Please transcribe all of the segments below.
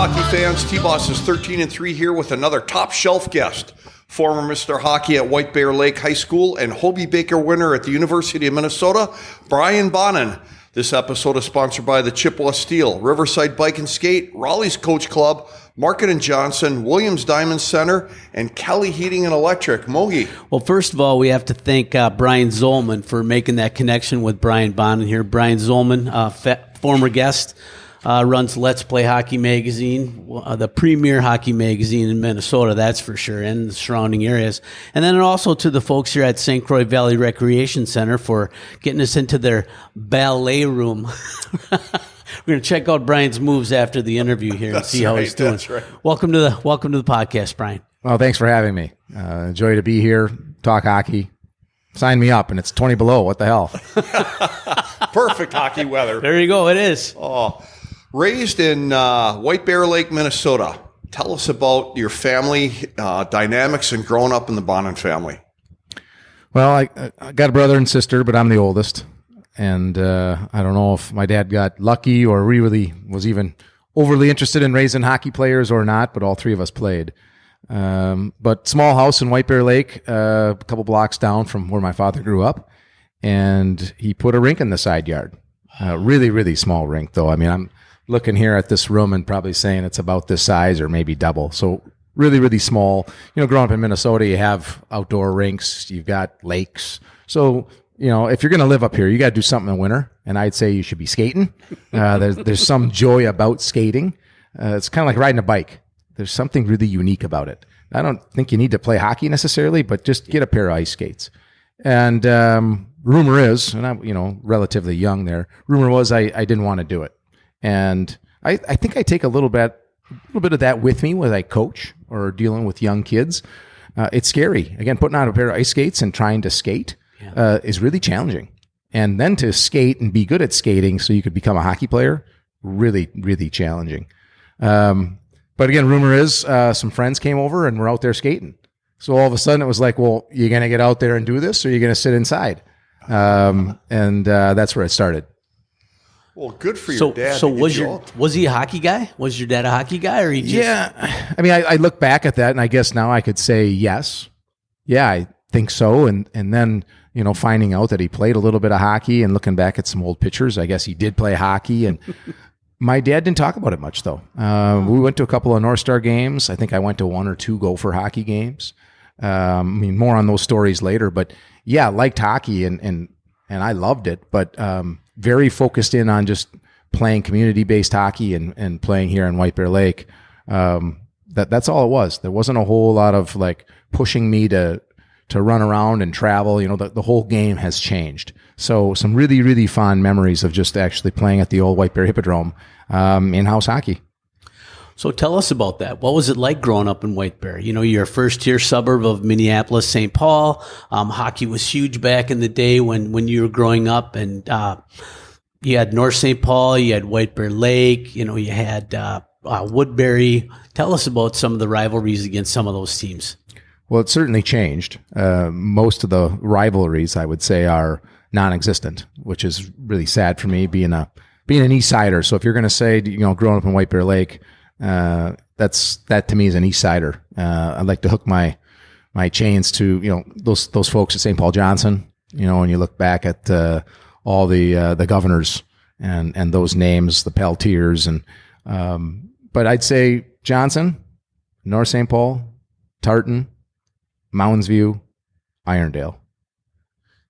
hockey fans. T-Boss is 13-3 here with another top shelf guest. Former Mr. Hockey at White Bear Lake High School and Hobey Baker winner at the University of Minnesota, Brian Bonin. This episode is sponsored by the Chippewa Steel, Riverside Bike and Skate, Raleigh's Coach Club, Market & Johnson, Williams Diamond Center, and Kelly Heating and Electric. Mogi. Well, first of all, we have to thank Brian Zolman for making that connection with Brian Bonin here. Brian Zolman, former guest, runs Let's Play Hockey Magazine, the premier hockey magazine in Minnesota, that's for sure, and the surrounding areas. And then also to the folks here at St. Croix Valley Recreation Center for getting us into their ballet room. We're going to check out Brian's moves after the interview here and see how he's doing. That's right. Welcome to the podcast, Brian. Well, thanks for having me. Enjoy to be here, talk hockey. Sign me up, and it's 20 below. What the hell? Perfect hockey weather. There you go. It is. Oh, raised in White Bear Lake, Minnesota. Tell us about your family dynamics and growing up in the Bonin family. Well, I got a brother and sister, but I'm the oldest. And I don't know if my dad got lucky or really was even overly interested in raising hockey players or not, but all three of us played. But small house in White Bear Lake, a couple blocks down from where my father grew up. And he put a rink in the side yard. Really, really small rink, though. I mean, I'm looking here at this room and probably saying it's about this size or maybe double. So really, really small. You know, growing up in Minnesota, you have outdoor rinks, you've got lakes. So, you know, if you're going to live up here, you got to do something in winter. And I'd say you should be skating. There's some joy about skating. It's kind of like riding a bike. There's something really unique about it. I don't think you need to play hockey necessarily, but just get a pair of ice skates. And rumor is, and I'm, you know, relatively young there, rumor was I didn't want to do it. And I think I take a little bit of that with me when I coach or dealing with young kids. It's scary. Again, putting on a pair of ice skates and trying to skate is really challenging. And then to skate and be good at skating so you could become a hockey player, really, really challenging. But again, rumor is some friends came over and were out there skating. So all of a sudden it was like, well, you're going to get out there and do this or you're going to sit inside? And that's where it started. Well, good for your dad. So was he a hockey guy? Was your dad a hockey guy, or he just? Yeah, I mean, I look back at that, and I guess now I could say yes. Yeah, I think so. And then, you know, finding out that he played a little bit of hockey and looking back at some old pictures, I guess he did play hockey. And my dad didn't talk about it much, though. We went to a couple of North Star games. I think I went to 1 or 2 Gopher hockey games. I mean, more on those stories later. But yeah, liked hockey and I loved it. But very focused in on just playing community-based hockey and playing here in White Bear Lake. That's all it was. There wasn't a whole lot of like pushing me to run around and travel. You know, the whole game has changed. So some really, really fond memories of just actually playing at the old White Bear Hippodrome, in-house hockey. So tell us about that. What was it like growing up in White Bear? You know, you're a first-tier suburb of Minneapolis, St. Paul. Hockey was huge back in the day when you were growing up, and you had North St. Paul, you had White Bear Lake, you know, you had Woodbury. Tell us about some of the rivalries against some of those teams. Well, it certainly changed. Most of the rivalries, I would say, are non-existent, which is really sad for me, being an East Sider. So if you're going to say, you know, growing up in White Bear Lake, that to me is an East Sider. I'd like to hook my chains to, you know, those folks at St. Paul Johnson, you know, when you look back at all the governors and those names, the Peltiers, and but I'd say Johnson, North St. Paul, Tartan, Mounds View, Irondale.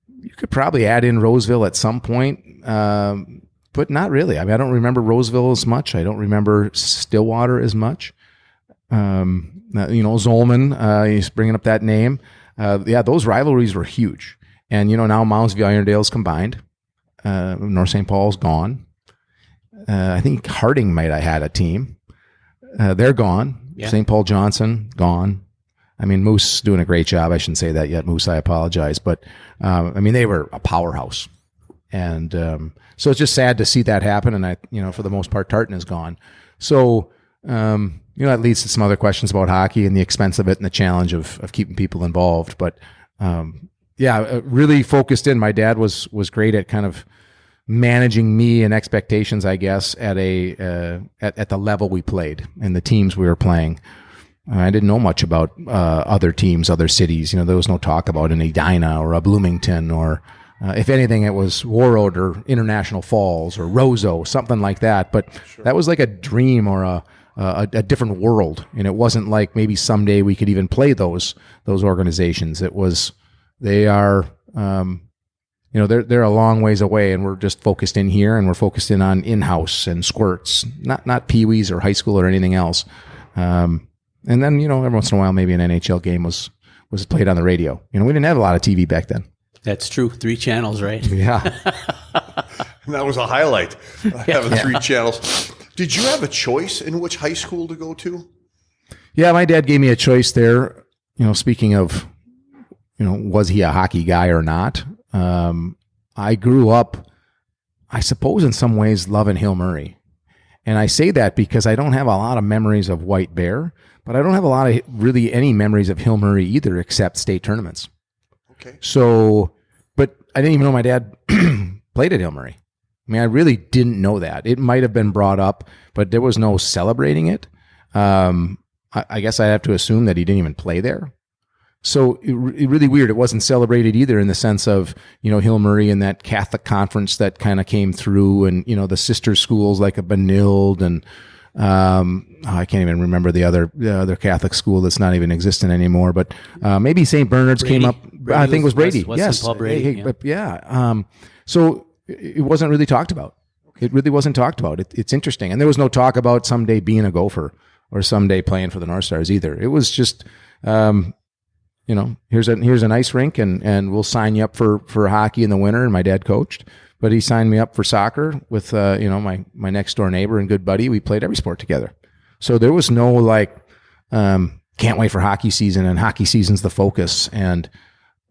You could probably add in Roseville at some point, but not really. I mean, I don't remember Roseville as much. I don't remember Stillwater as much. You know, Zolman, he's bringing up that name. Yeah, those rivalries were huge. And, you know, now Mounds View, Irondale's combined. North St. Paul's gone. I think Harding might have had a team. They're gone. Yeah. St. Paul Johnson, gone. I mean, Moose doing a great job. I shouldn't say that yet, Moose. I apologize. But, I mean, they were a powerhouse. And so it's just sad to see that happen. And, you know, for the most part, Tartan is gone. So, you know, that leads to some other questions about hockey and the expense of it and the challenge of keeping people involved. But, yeah, really focused in. My dad was great at kind of managing me and expectations, I guess, at at the level we played and the teams we were playing. I didn't know much about other teams, other cities. There was no talk about an Edina or a Bloomington, or if anything, it was Warroad or International Falls or Roseau, something like that. But that was like a dream or a different world, and it wasn't like maybe someday we could even play those organizations. It was they are. They're a long ways away, and we're just focused in here, and we're focused on in-house and squirts, not peewees or high school or anything else. And then, every once in a while, maybe an NHL game was played on the radio. We didn't have a lot of TV back then. That's true. 3 channels, right? Yeah. And that was a highlight, having 3 channels. Did you have a choice in which high school to go to? Yeah, my dad gave me a choice there. Speaking of, was he a hockey guy or not? I grew up, I suppose in some ways, loving Hill Murray. And I say that because I don't have a lot of memories of White Bear, but I don't have a lot of really any memories of Hill Murray either, except state tournaments. Okay. So, but I didn't even know my dad played at Hill Murray. I mean, I really didn't know that. It might have been brought up, but there was no celebrating it. I guess I have to assume that he didn't even play there. So it really weird. It wasn't celebrated either in the sense of, Hill Murray and that Catholic conference that kind of came through, and, the sister schools like a Benilde, and I can't even remember the other Catholic school that's not even existent anymore, but maybe St. Bernard's came up. Brady I think it was Brady. Yes. Paul Brady, So it wasn't really talked about. It really wasn't talked about. It's interesting. And there was no talk about someday being a Gopher or someday playing for the North Stars either. It was just, here's an ice rink, and we'll sign you up for hockey in the winter. And my dad coached, but he signed me up for soccer with, my next door neighbor and good buddy. We played every sport together. So there was no can't wait for hockey season, and hockey season's the focus. And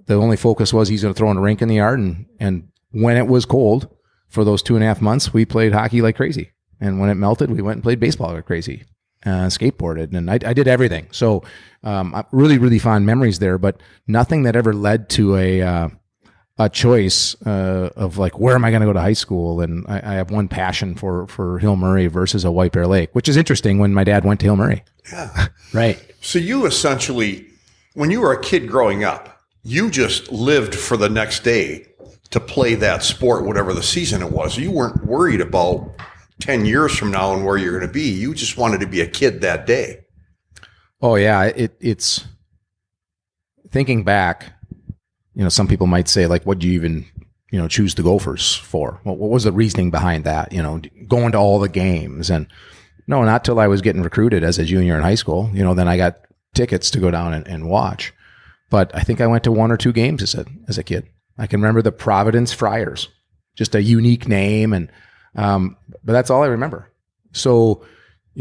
the only focus was he's going to throw in a rink in the yard. And when it was cold for those 2.5 months, we played hockey like crazy. And when it melted, we went and played baseball like crazy. Skateboarded, and I did everything. So really, really fond memories there, but nothing that ever led to a choice of where am I going to go to high school? And I have one passion for Hill Murray versus a White Bear Lake, which is interesting when my dad went to Hill Murray. Yeah. Right. So you essentially, when you were a kid growing up, you just lived for the next day to play that sport, whatever the season it was. You weren't worried about 10 years from now and where you're going to be. You just wanted to be a kid that day. Oh yeah. It's thinking back, some people might say, what do you even, choose the Gophers for? What was the reasoning behind that? Going to all the games, and no, not till I was getting recruited as a junior in high school. Then I got tickets to go down and watch. But I think I went to 1 or 2 games as a kid. I can remember the Providence Friars, just a unique name, and but that's all I remember. So,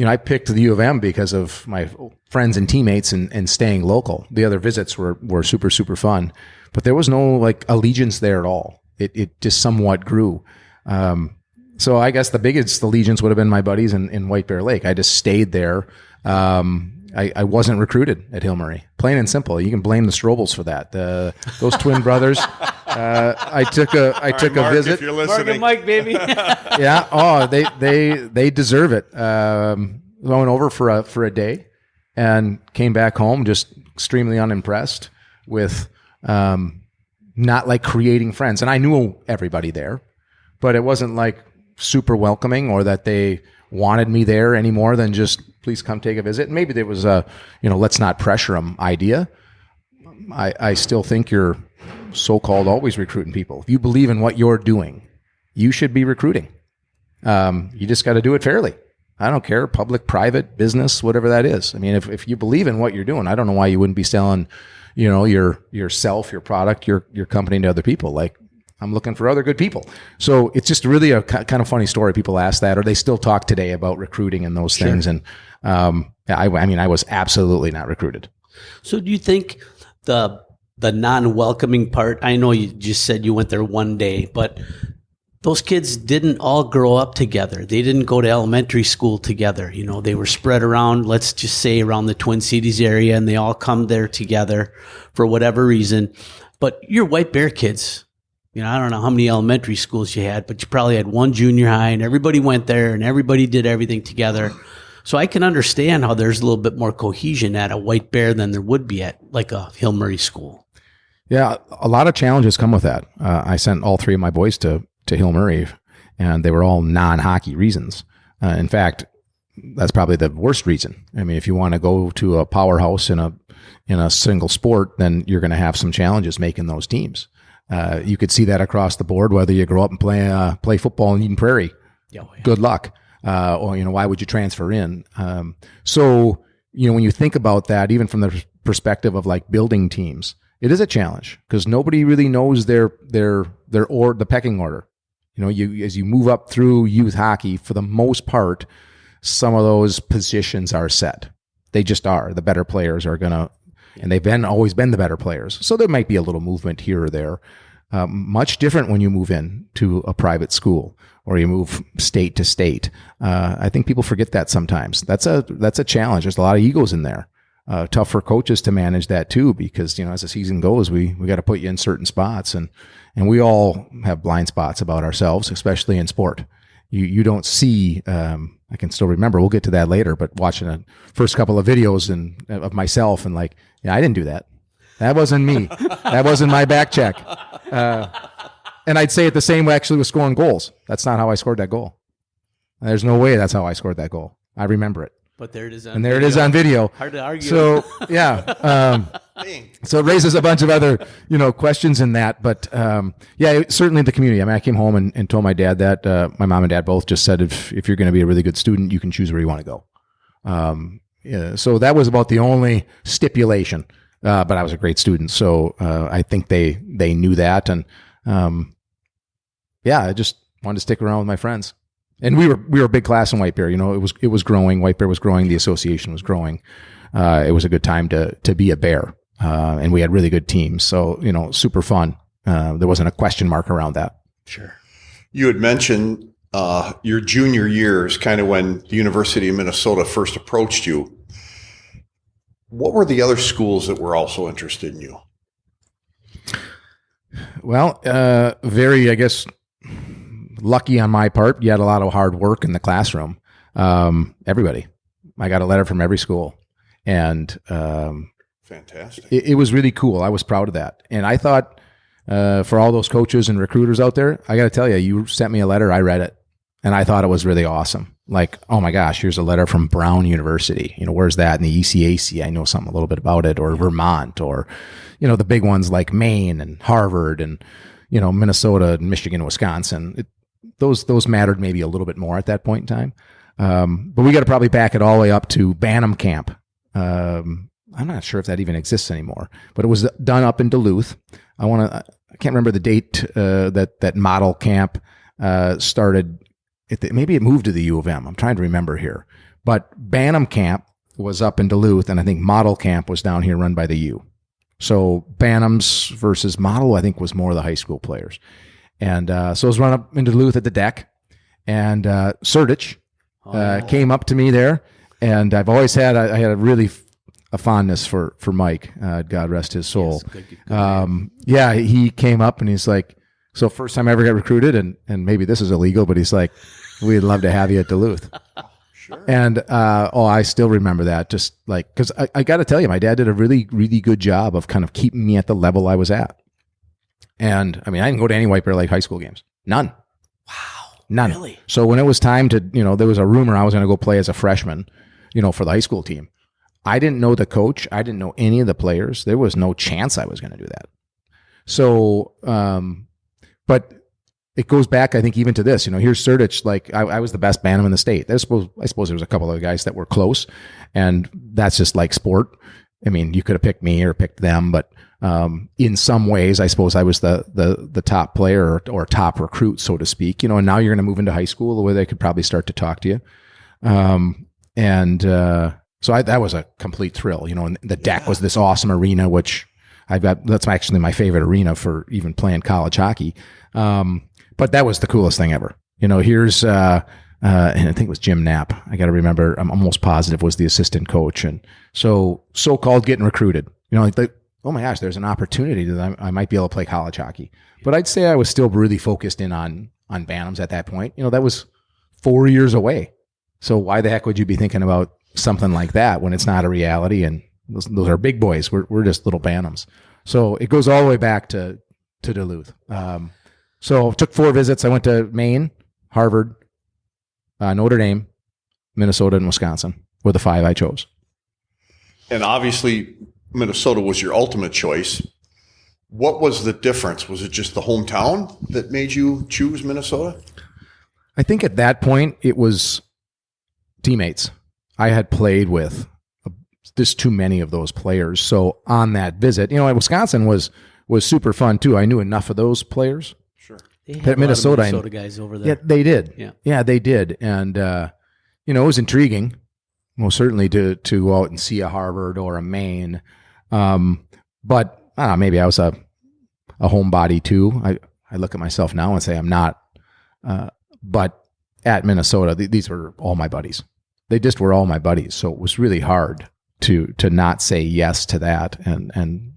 I picked the U of M because of my friends and teammates and staying local. The other visits were super, super fun, but there was no allegiance there at all. It just somewhat grew. So I guess the biggest allegiance would have been my buddies in White Bear Lake. I just stayed there. I wasn't recruited at Hill Murray. Plain and simple. You can blame the Strobels for that. Those twin brothers. I took a Mark, visit. if you're Mark listening. and Mike, baby. Yeah. Oh, they deserve it. Went over for a day and came back home just extremely unimpressed with not creating friends. And I knew everybody there, but it wasn't super welcoming, or that they wanted me there any more than just please come take a visit. And maybe there was a let's not pressure them idea. I still think you're so-called always recruiting people. If you believe in what you're doing, you should be recruiting. You just got to do it fairly. I don't care, public, private, business, whatever that is. I mean, if you believe in what you're doing, I don't know why you wouldn't be selling, yourself, your product, your company to other people. I'm looking for other good people. So it's just really a kind of funny story. People ask that, or they still talk today about recruiting and those things. And I was absolutely not recruited. So do you think the non-welcoming part, I know you just said you went there one day, but those kids didn't all grow up together. They didn't go to elementary school together. They were spread around, let's just say around the Twin Cities area, and they all come there together for whatever reason. But you're White Bear kids. I don't know how many elementary schools you had, but you probably had one junior high, and everybody went there and everybody did everything together. So I can understand how there's a little bit more cohesion at a White Bear than there would be at like a Hill Murray school. Yeah, a lot of challenges come with that. I sent all 3 of my boys to Hill Murray, and they were all non-hockey reasons. In fact, that's probably the worst reason. I mean, if you want to go to a powerhouse in a single sport, then you're going to have some challenges making those teams. You could see that across the board, whether you grow up and play football in Eden Prairie. Oh, yeah. Good luck. Or, why would you transfer in? So, when you think about that, even from the perspective of like building teams, it is a challenge because nobody really knows the pecking order. As you move up through youth hockey, for the most part, some of those positions are set. They just are. The better players are going to, and they've always been the better players. So there might be a little movement here or there. Much different when you move in to a private school or you move state to state. I think people forget that sometimes. That's a challenge. There's a lot of egos in there. Tough for coaches to manage that too, because as the season goes, we got to put you in certain spots, and we all have blind spots about ourselves, especially in sport. You don't see. I can still remember. We'll get to that later, but watching the first couple of videos of myself and like, I didn't do that. That wasn't me. That wasn't my back check. And I'd say it the same way actually with scoring goals. That's not how I scored that goal. There's no way that's how I scored that goal. I remember it. But there it is on and there video. it is on video. Hard to argue. So, yeah. So it raises a bunch of other, questions in that. But, certainly the community. I mean, I came home and told my dad that my mom and dad both just said, if you're going to be a really good student, you can choose where you want to go. So that was about the only stipulation. But I was a great student. So I think they knew that. And, I just wanted to stick around with my friends. And we were a big class in White Bear. It was growing. White Bear was growing. The association was growing. It was a good time to be a Bear. And we had really good teams. So, super fun. There wasn't a question mark around that. Sure. You had mentioned your junior years, kind of when the University of Minnesota first approached you. What were the other schools that were also interested in you? Well, very, I guess, lucky on my part. You had a lot of hard work in the classroom. Everybody. I got a letter from every school. And fantastic. It was really cool. I was proud of that. And I thought for all those coaches and recruiters out there, I got to tell you, you sent me a letter. I read it. And I thought it was really awesome. Like, oh my gosh, here's a letter from Brown University. Where's that in the ECAC? I know something a little bit about it, or Vermont, or, the big ones like Maine and Harvard and, Minnesota and Michigan, Wisconsin. Those mattered maybe a little bit more at that point in time. But we got to probably back it all the way up to Bantam Camp. I'm not sure if that even exists anymore, but it was done up in Duluth. I can't remember the date that model camp started. Maybe it moved to the U of M. I'm trying to remember here. But Bantam Camp was up in Duluth, and I think Model Camp was down here run by the U. So Bantams versus Model, I think, was more of the high school players. And so it was run up in Duluth at the deck. And Surdich came up to me there. And I've always had, I had a fondness for Mike. God rest his soul. Good. He came up and he's like, so first time I ever got recruited, and maybe this is illegal, but he's like, we'd love to have you at Duluth. Sure. And, I still remember that, just like, because I got to tell you, my dad did a really, really good job of kind of keeping me at the level I was at. And I mean, I didn't go to any White Bear Lake high school games. None. Wow. None. Really? So when it was time to, there was a rumor I was going to go play as a freshman, for the high school team. I didn't know the coach. I didn't know any of the players. There was no chance I was going to do that. So, but it goes back, I think, even to this. Here's Surdich. Like, I was the best Bantam in the state. I suppose there was a couple of guys that were close, and that's just like sport. I mean, you could have picked me or picked them, but in some ways, I suppose I was the top player or top recruit, so to speak. And now you're going to move into high school where they could probably start to talk to you. So that was a complete thrill. And the deck was this awesome arena, which that's actually my favorite arena for even playing college hockey. But that was the coolest thing ever. Here's, and I think it was Jim Knapp. I got to remember, I'm almost positive was the assistant coach. And so-called getting recruited, like oh my gosh, there's an opportunity that I might be able to play college hockey. But I'd say I was still really focused in on Bantams at that point. That was 4 years away. So why the heck would you be thinking about something like that when it's not a reality? And those are big boys. We're just little Bantams. So it goes all the way back to Duluth. So took 4 visits. I went to Maine, Harvard, Notre Dame, Minnesota, and Wisconsin were the 5 I chose. And obviously, Minnesota was your ultimate choice. What was the difference? Was it just the hometown that made you choose Minnesota? I think at that point, it was teammates. I had played with just too many of those players. So on that visit, Wisconsin was super fun too. I knew enough of those players. Sure. They had Minnesota guys over there. Yeah, they did. Yeah, they did. And, it was intriguing, most certainly to go out and see a Harvard or a Maine. But maybe I was a homebody too. I look at myself now and say I'm not. But at Minnesota, these were all my buddies. They just were all my buddies. So it was really hard to not say yes to that. And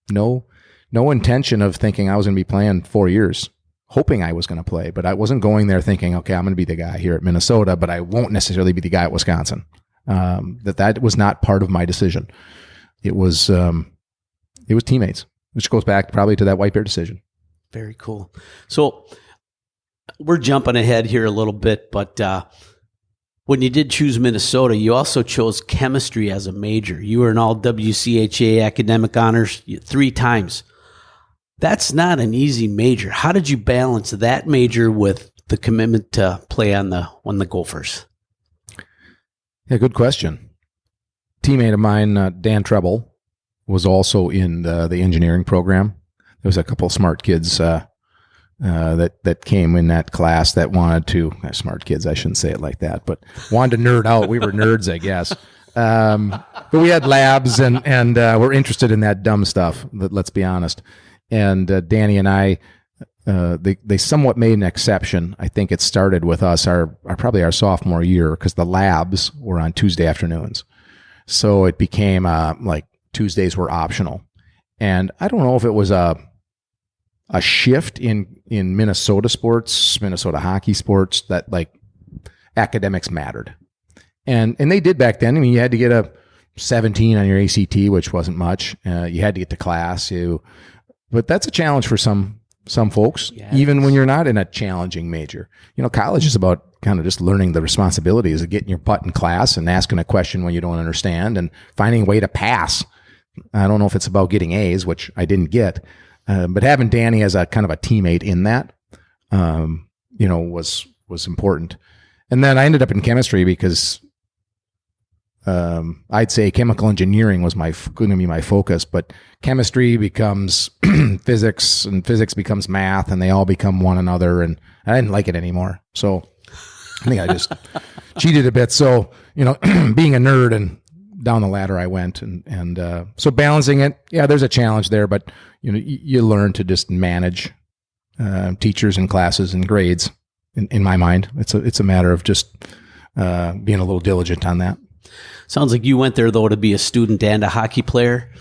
no intention of thinking I was going to be playing 4 years, hoping I was going to play. But I wasn't going there thinking, okay, I'm going to be the guy here at Minnesota, but I won't necessarily be the guy at Wisconsin. That was not part of my decision. It was teammates, which goes back probably to that White Bear decision. Very cool. So we're jumping ahead here a little bit, but when you did choose Minnesota, you also chose chemistry as a major. You were an all WCHA academic honors 3 times. That's not an easy major. How did you balance that major with the commitment to play on the Gophers? Yeah, good question. Teammate of mine, Dan Treble, was also in the engineering program. There was a couple of smart kids that came in that class that wanted to smart kids. I shouldn't say it like that, but wanted to nerd out. We were nerds, I guess. But we had labs and we're interested in that dumb stuff. Let's be honest. And Danny and I, they somewhat made an exception. I think it started with us probably our sophomore year because the labs were on Tuesday afternoons. So it became like Tuesdays were optional. And I don't know if it was a shift in Minnesota sports, Minnesota hockey sports, that like academics mattered. And they did back then. I mean, you had to get a 17 on your ACT, which wasn't much. You had to get to class. But that's a challenge for some folks, even when you're not in a challenging major. College is about kind of just learning the responsibilities of getting your butt in class and asking a question when you don't understand and finding a way to pass. I don't know if it's about getting A's, which I didn't get, but having Danny as a kind of a teammate in that, was important. And then I ended up in chemistry because I'd say chemical engineering was going to be my focus, but chemistry becomes physics and physics becomes math and they all become one another. And I didn't like it anymore. So I think I just cheated a bit. So, being a nerd and down the ladder I went. And so balancing it, there's a challenge there, but you learn to just manage teachers and classes and grades in my mind. It's a matter of just being a little diligent on that. Sounds like you went there, though, to be a student and a hockey player.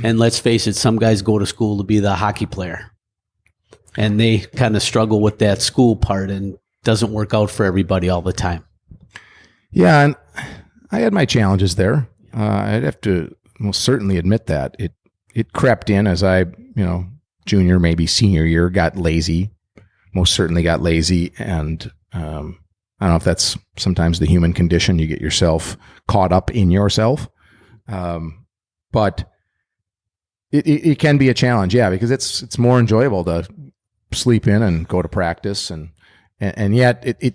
And let's face it, some guys go to school to be the hockey player. And they kind of struggle with that school part and doesn't work out for everybody all the time. Yeah, and I had my challenges there. I'd have to most certainly admit that. It crept in as I, junior, maybe senior year, got lazy. Most certainly got lazy, and I don't know if that's sometimes the human condition. You get yourself caught up in yourself. But it can be a challenge, because it's more enjoyable to sleep in and go to practice. And yet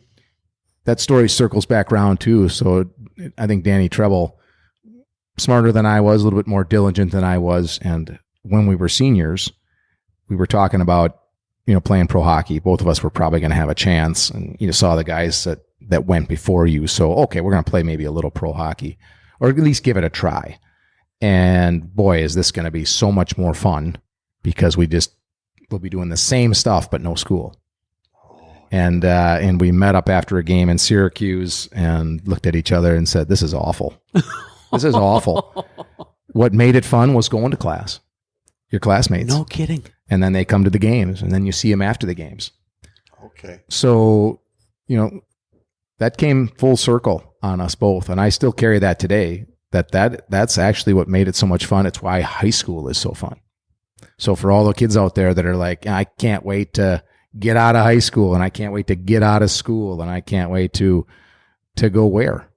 that story circles back around too. So I think Danny Treble, smarter than I was, a little bit more diligent than I was. And when we were seniors, we were talking about, playing pro hockey. Both of us were probably going to have a chance. And you saw the guys that went before you. So, okay, we're going to play maybe a little pro hockey or at least give it a try. And boy, is this going to be so much more fun because we'll be doing the same stuff, but no school. And we met up after a game in Syracuse and looked at each other and said, "This is awful. This is awful." what made it fun was going to class, your classmates. No kidding. And then they come to the games, and then you see them after the games. Okay. So, that came full circle on us both. And I still carry that today, that's actually what made it so much fun. It's why high school is so fun. So for all the kids out there that are like, I can't wait to get out of high school, and I can't wait to get out of school, and I can't wait to go where?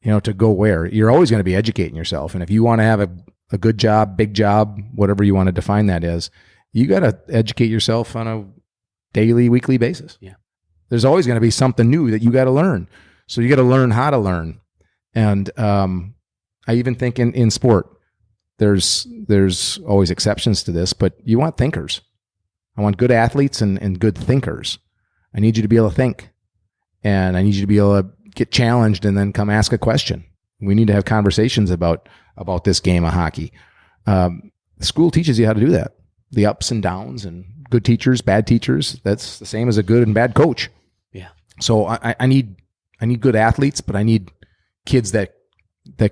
To go where? You're always going to be educating yourself. And if you want to have a good job, big job, whatever you want to define that as, you got to educate yourself on a daily, weekly basis. Yeah. There's always going to be something new that you got to learn. So you got to learn how to learn. And I even think in sport, there's always exceptions to this, but you want thinkers. I want good athletes and good thinkers. I need you to be able to think, and I need you to be able to get challenged and then come ask a question. We need to have conversations about this game of hockey. School teaches you how to do that. The ups and downs, and good teachers, bad teachers. That's the same as a good and bad coach. Yeah. So I need good athletes, but I need kids that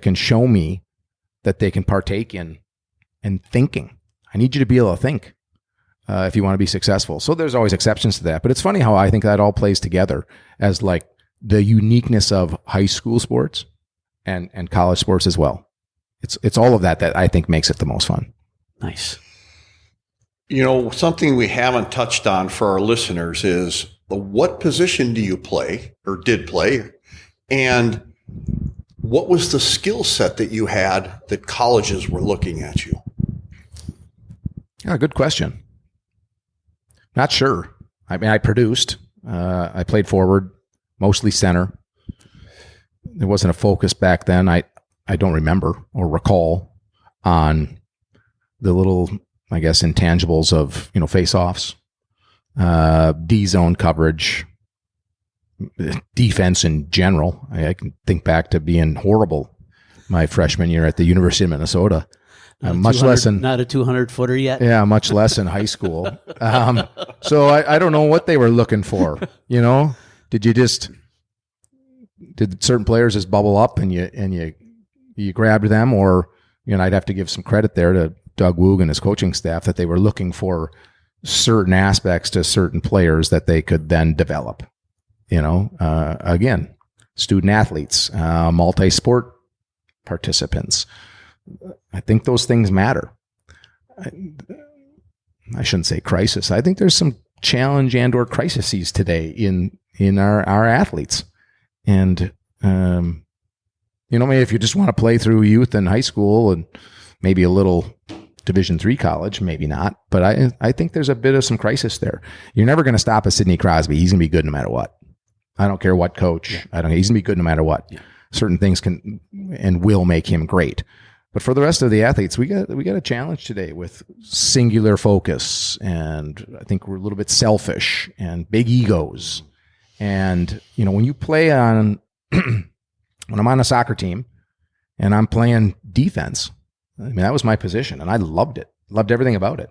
can show me that they can partake in thinking. I need you to be able to think if you want to be successful. So there's always exceptions to that. But it's funny how I think that all plays together as like the uniqueness of high school sports and college sports as well. It's all of that I think makes it the most fun. Nice. Something we haven't touched on for our listeners is what position do you play or did play? And what was the skill set that you had that colleges were looking at you? Yeah, good question. Not sure. I mean, I produced. I played forward, mostly center. There wasn't a focus back then. I don't remember or recall on the little, I guess, intangibles of, face-offs, D-zone coverage, defense in general. I can think back to being horrible my freshman year at the University of Minnesota. Much less in not a 200-footer yet. Yeah, much less in high school. So I don't know what they were looking for. Did certain players just bubble up and you grabbed them, or I'd have to give some credit there to Doug Woog and his coaching staff that they were looking for certain aspects to certain players that they could then develop. Again, student athletes, multi-sport participants. I think those things matter. I shouldn't say crisis. I think there's some challenge and or crises today in our athletes. And, maybe if you just want to play through youth and high school and maybe a little Division III college, maybe not. But I think there's a bit of some crisis there. You're never going to stop a Sidney Crosby. He's going to be good no matter what. I don't care what coach. Yeah. He's going to be good no matter what. Yeah. Certain things can and will make him great. But for the rest of the athletes, we got a challenge today with singular focus, and I think we're a little bit selfish and big egos. And when you play on, when I'm on a soccer team and I'm playing defense, I mean that was my position, and I loved it, loved everything about it.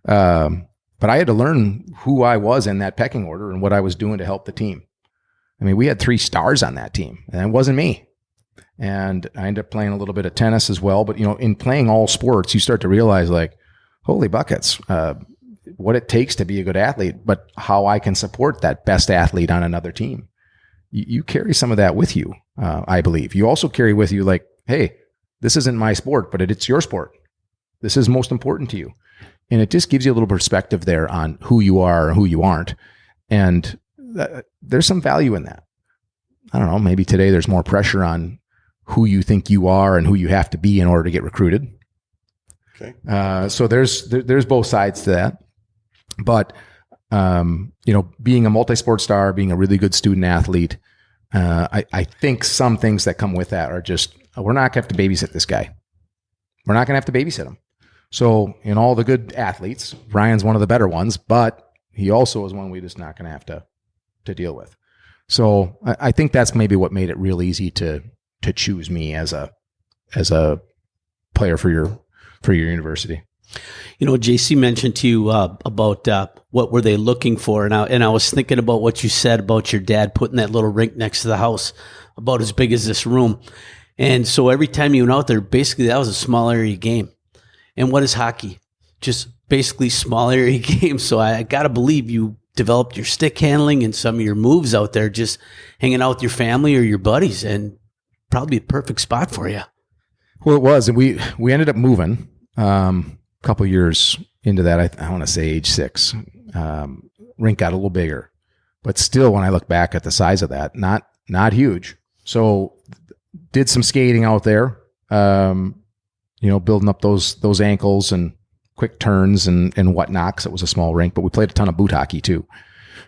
But I had to learn who I was in that pecking order and what I was doing to help the team. I mean, we had 3 stars on that team, and it wasn't me. And I ended up playing a little bit of tennis as well. But, in playing all sports, you start to realize, like, holy buckets, what it takes to be a good athlete, but how I can support that best athlete on another team. You carry some of that with you, I believe. You also carry with you, like, hey, this isn't my sport, but it's your sport. This is most important to you. And it just gives you a little perspective there on who you are and who you aren't. And there's some value in that. I don't know, maybe today there's more pressure on who you think you are and who you have to be in order to get recruited. Okay. So there's both sides to that. But, being a multi-sport star, being a really good student athlete, I think some things that come with that are just, we're not going to have to babysit this guy. We're not going to have to babysit him. So in all the good athletes, Brian's one of the better ones, but he also is one we're just not going to have to deal with. So I think that's maybe what made it real easy to choose me as a player for your university. JC mentioned to you about what were they looking for, and I was thinking about what you said about your dad putting that little rink next to the house, about as big as this room. And so every time you went out there, basically that was a small area game. And what is hockey? Just basically small area game. So I got to believe you developed your stick handling and some of your moves out there, just hanging out with your family or your buddies, and probably a perfect spot for you. Well, it was, and we ended up moving a couple years into that. I want to say age 6. Rink got a little bigger, but still, when I look back at the size of that, not huge. So did some skating out there, building up those ankles and quick turns and whatnot, 'cause it was a small rink. But we played a ton of boot hockey too,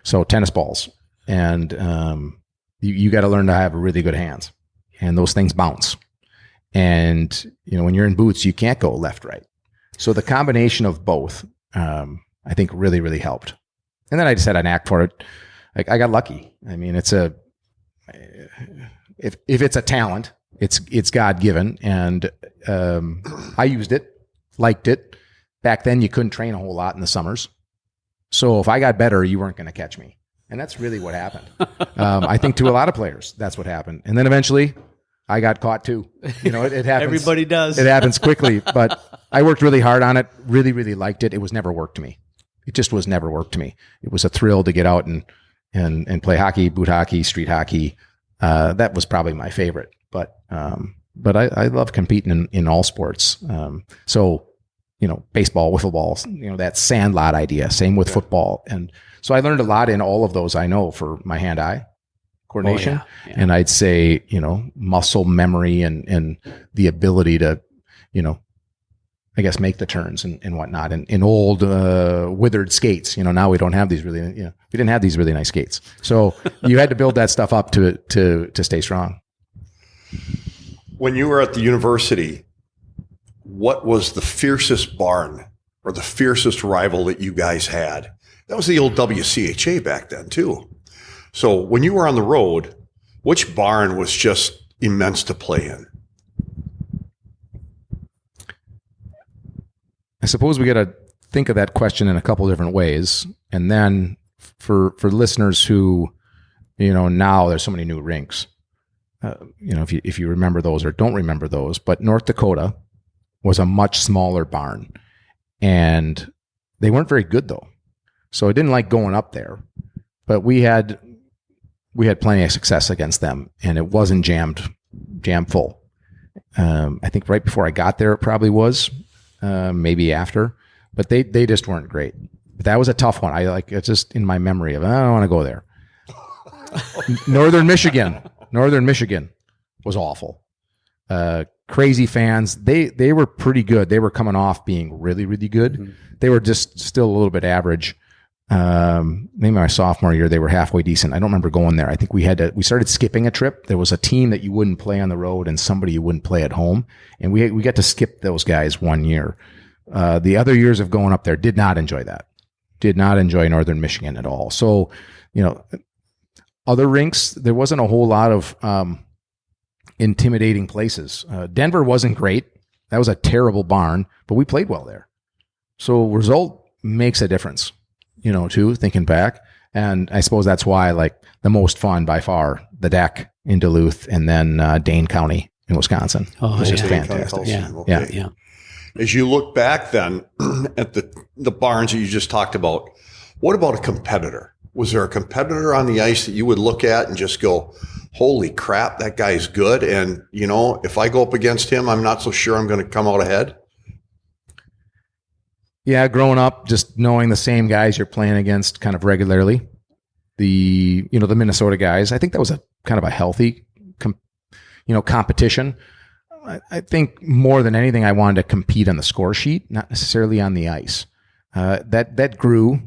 so tennis balls, and you got to learn to have really good hands, and those things bounce. And, when you're in boots, you can't go left, right. So the combination of both, I think really, really helped. And then I just had a knack for it. Like, I got lucky. I mean, if it's a talent, it's God given. And, I used it, liked it. Back then you couldn't train a whole lot in the summers. So if I got better, you weren't going to catch me. And that's really what happened. I think to a lot of players, that's what happened. And then eventually I got caught too. It happens. Everybody does. It happens quickly, but I worked really hard on it. Really, really liked it. It was never work to me. It just was never work to me. It was a thrill to get out and play hockey, boot hockey, street hockey. That was probably my favorite, but I love competing in all sports. So, baseball, wiffle balls, that sandlot idea, same with football. And so I learned a lot in all of those, I know, for my hand-eye coordination. Oh, yeah. And I'd say, muscle memory and the ability to, I guess, make the turns and whatnot. And in old withered skates, now we don't have these really, we didn't have these really nice skates. So you had to build that stuff up to stay strong. When you were at the university, what was the fiercest barn or the fiercest rival that you guys had? That was the old WCHA back then too. So when you were on the road, which barn was just immense to play in? I suppose we got to think of that question in a couple different ways. And then for listeners who, now there's so many new rinks, if you remember those or don't remember those, but North Dakota was a much smaller barn, and they weren't very good though. So I didn't like going up there, but we had plenty of success against them, and it wasn't jammed full. I think right before I got there, it probably was, maybe after, but they just weren't great. But that was a tough one. It's just in my memory of, I don't want to go there. Northern Michigan was awful. Crazy fans. They were pretty good. They were coming off being really, really good. Mm-hmm. They were just still a little bit average. Maybe my sophomore year, they were halfway decent. I don't remember going there. I think we started skipping a trip. There was a team that you wouldn't play on the road and somebody you wouldn't play at home. And we got to skip those guys one year. The other years of going up there, did not enjoy that. Did not enjoy Northern Michigan at all. So, other rinks, there wasn't a whole lot of, intimidating places. Denver wasn't great. That was a terrible barn, but we played well there. So result makes a difference, too, thinking back. And I suppose that's why, the most fun by far, the deck in Duluth and then Dane County in Wisconsin. Oh, was yeah. just fantastic. Yeah. Okay. Yeah. As you look back then at the barns that you just talked about, what about a competitor? Was there a competitor on the ice that you would look at and just go, holy crap, that guy's good. And, if I go up against him, I'm not so sure I'm going to come out ahead? Yeah, growing up, just knowing the same guys you're playing against kind of regularly. The Minnesota guys, I think that was a kind of a healthy, competition. I think more than anything, I wanted to compete on the score sheet, not necessarily on the ice. That grew,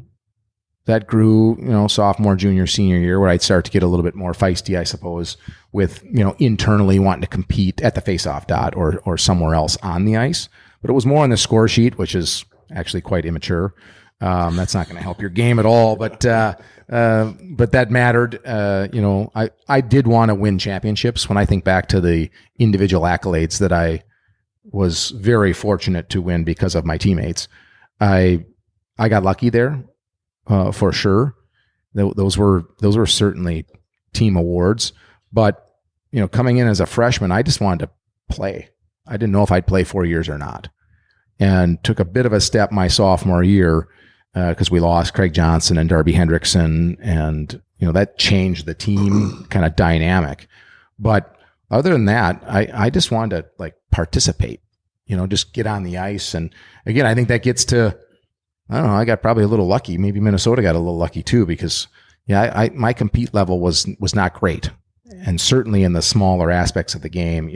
sophomore, junior, senior year, where I'd start to get a little bit more feisty, I suppose, with, internally wanting to compete at the faceoff dot or somewhere else on the ice. But it was more on the score sheet, which is actually quite immature. That's not going to help your game at all, but that mattered. I did want to win championships. When I think back to the individual accolades that I was very fortunate to win because of my teammates, I got lucky there. For sure. Those were certainly team awards, but coming in as a freshman, I just wanted to play. I didn't know if I'd play 4 years or not, and took a bit of a step my sophomore year because we lost Craig Johnson and Darby Hendrickson, and that changed the team kind of dynamic. But other than that, I just wanted to like participate, just get on the ice. And again, I think that gets to, I don't know, I got probably a little lucky. Maybe Minnesota got a little lucky too, because my compete level was not great. And certainly in the smaller aspects of the game,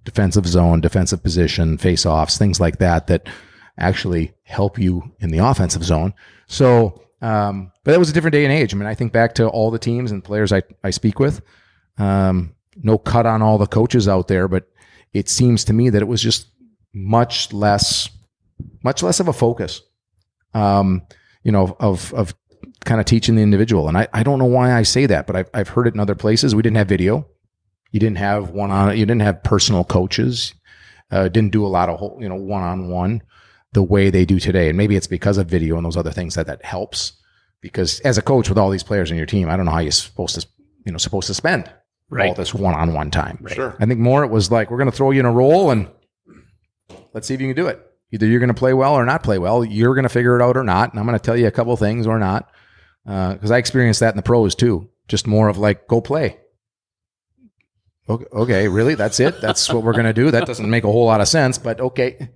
defensive zone, defensive position, face-offs, things like that actually help you in the offensive zone. So, but that was a different day and age. I mean, I think back to all the teams and players I speak with. No cut on all the coaches out there, but it seems to me that it was just much less of a focus, of kind of teaching the individual. And I don't know why I say that, but I've heard it in other places. We didn't have video. You didn't have you didn't have personal coaches. Didn't do a lot of one-on-one the way they do today. And maybe it's because of video and those other things that helps, because as a coach with all these players in your team, I don't know how you're supposed to spend all this one-on-one time. Right. Sure. I think more it was like, we're going to throw you in a role and let's see if you can do it. Either you're going to play well or not play well. You're going to figure it out or not. And I'm going to tell you a couple of things or not. Because I experienced that in the pros too. Just more of like, go play. Okay, really? That's it? That's what we're going to do? That doesn't make a whole lot of sense, but okay.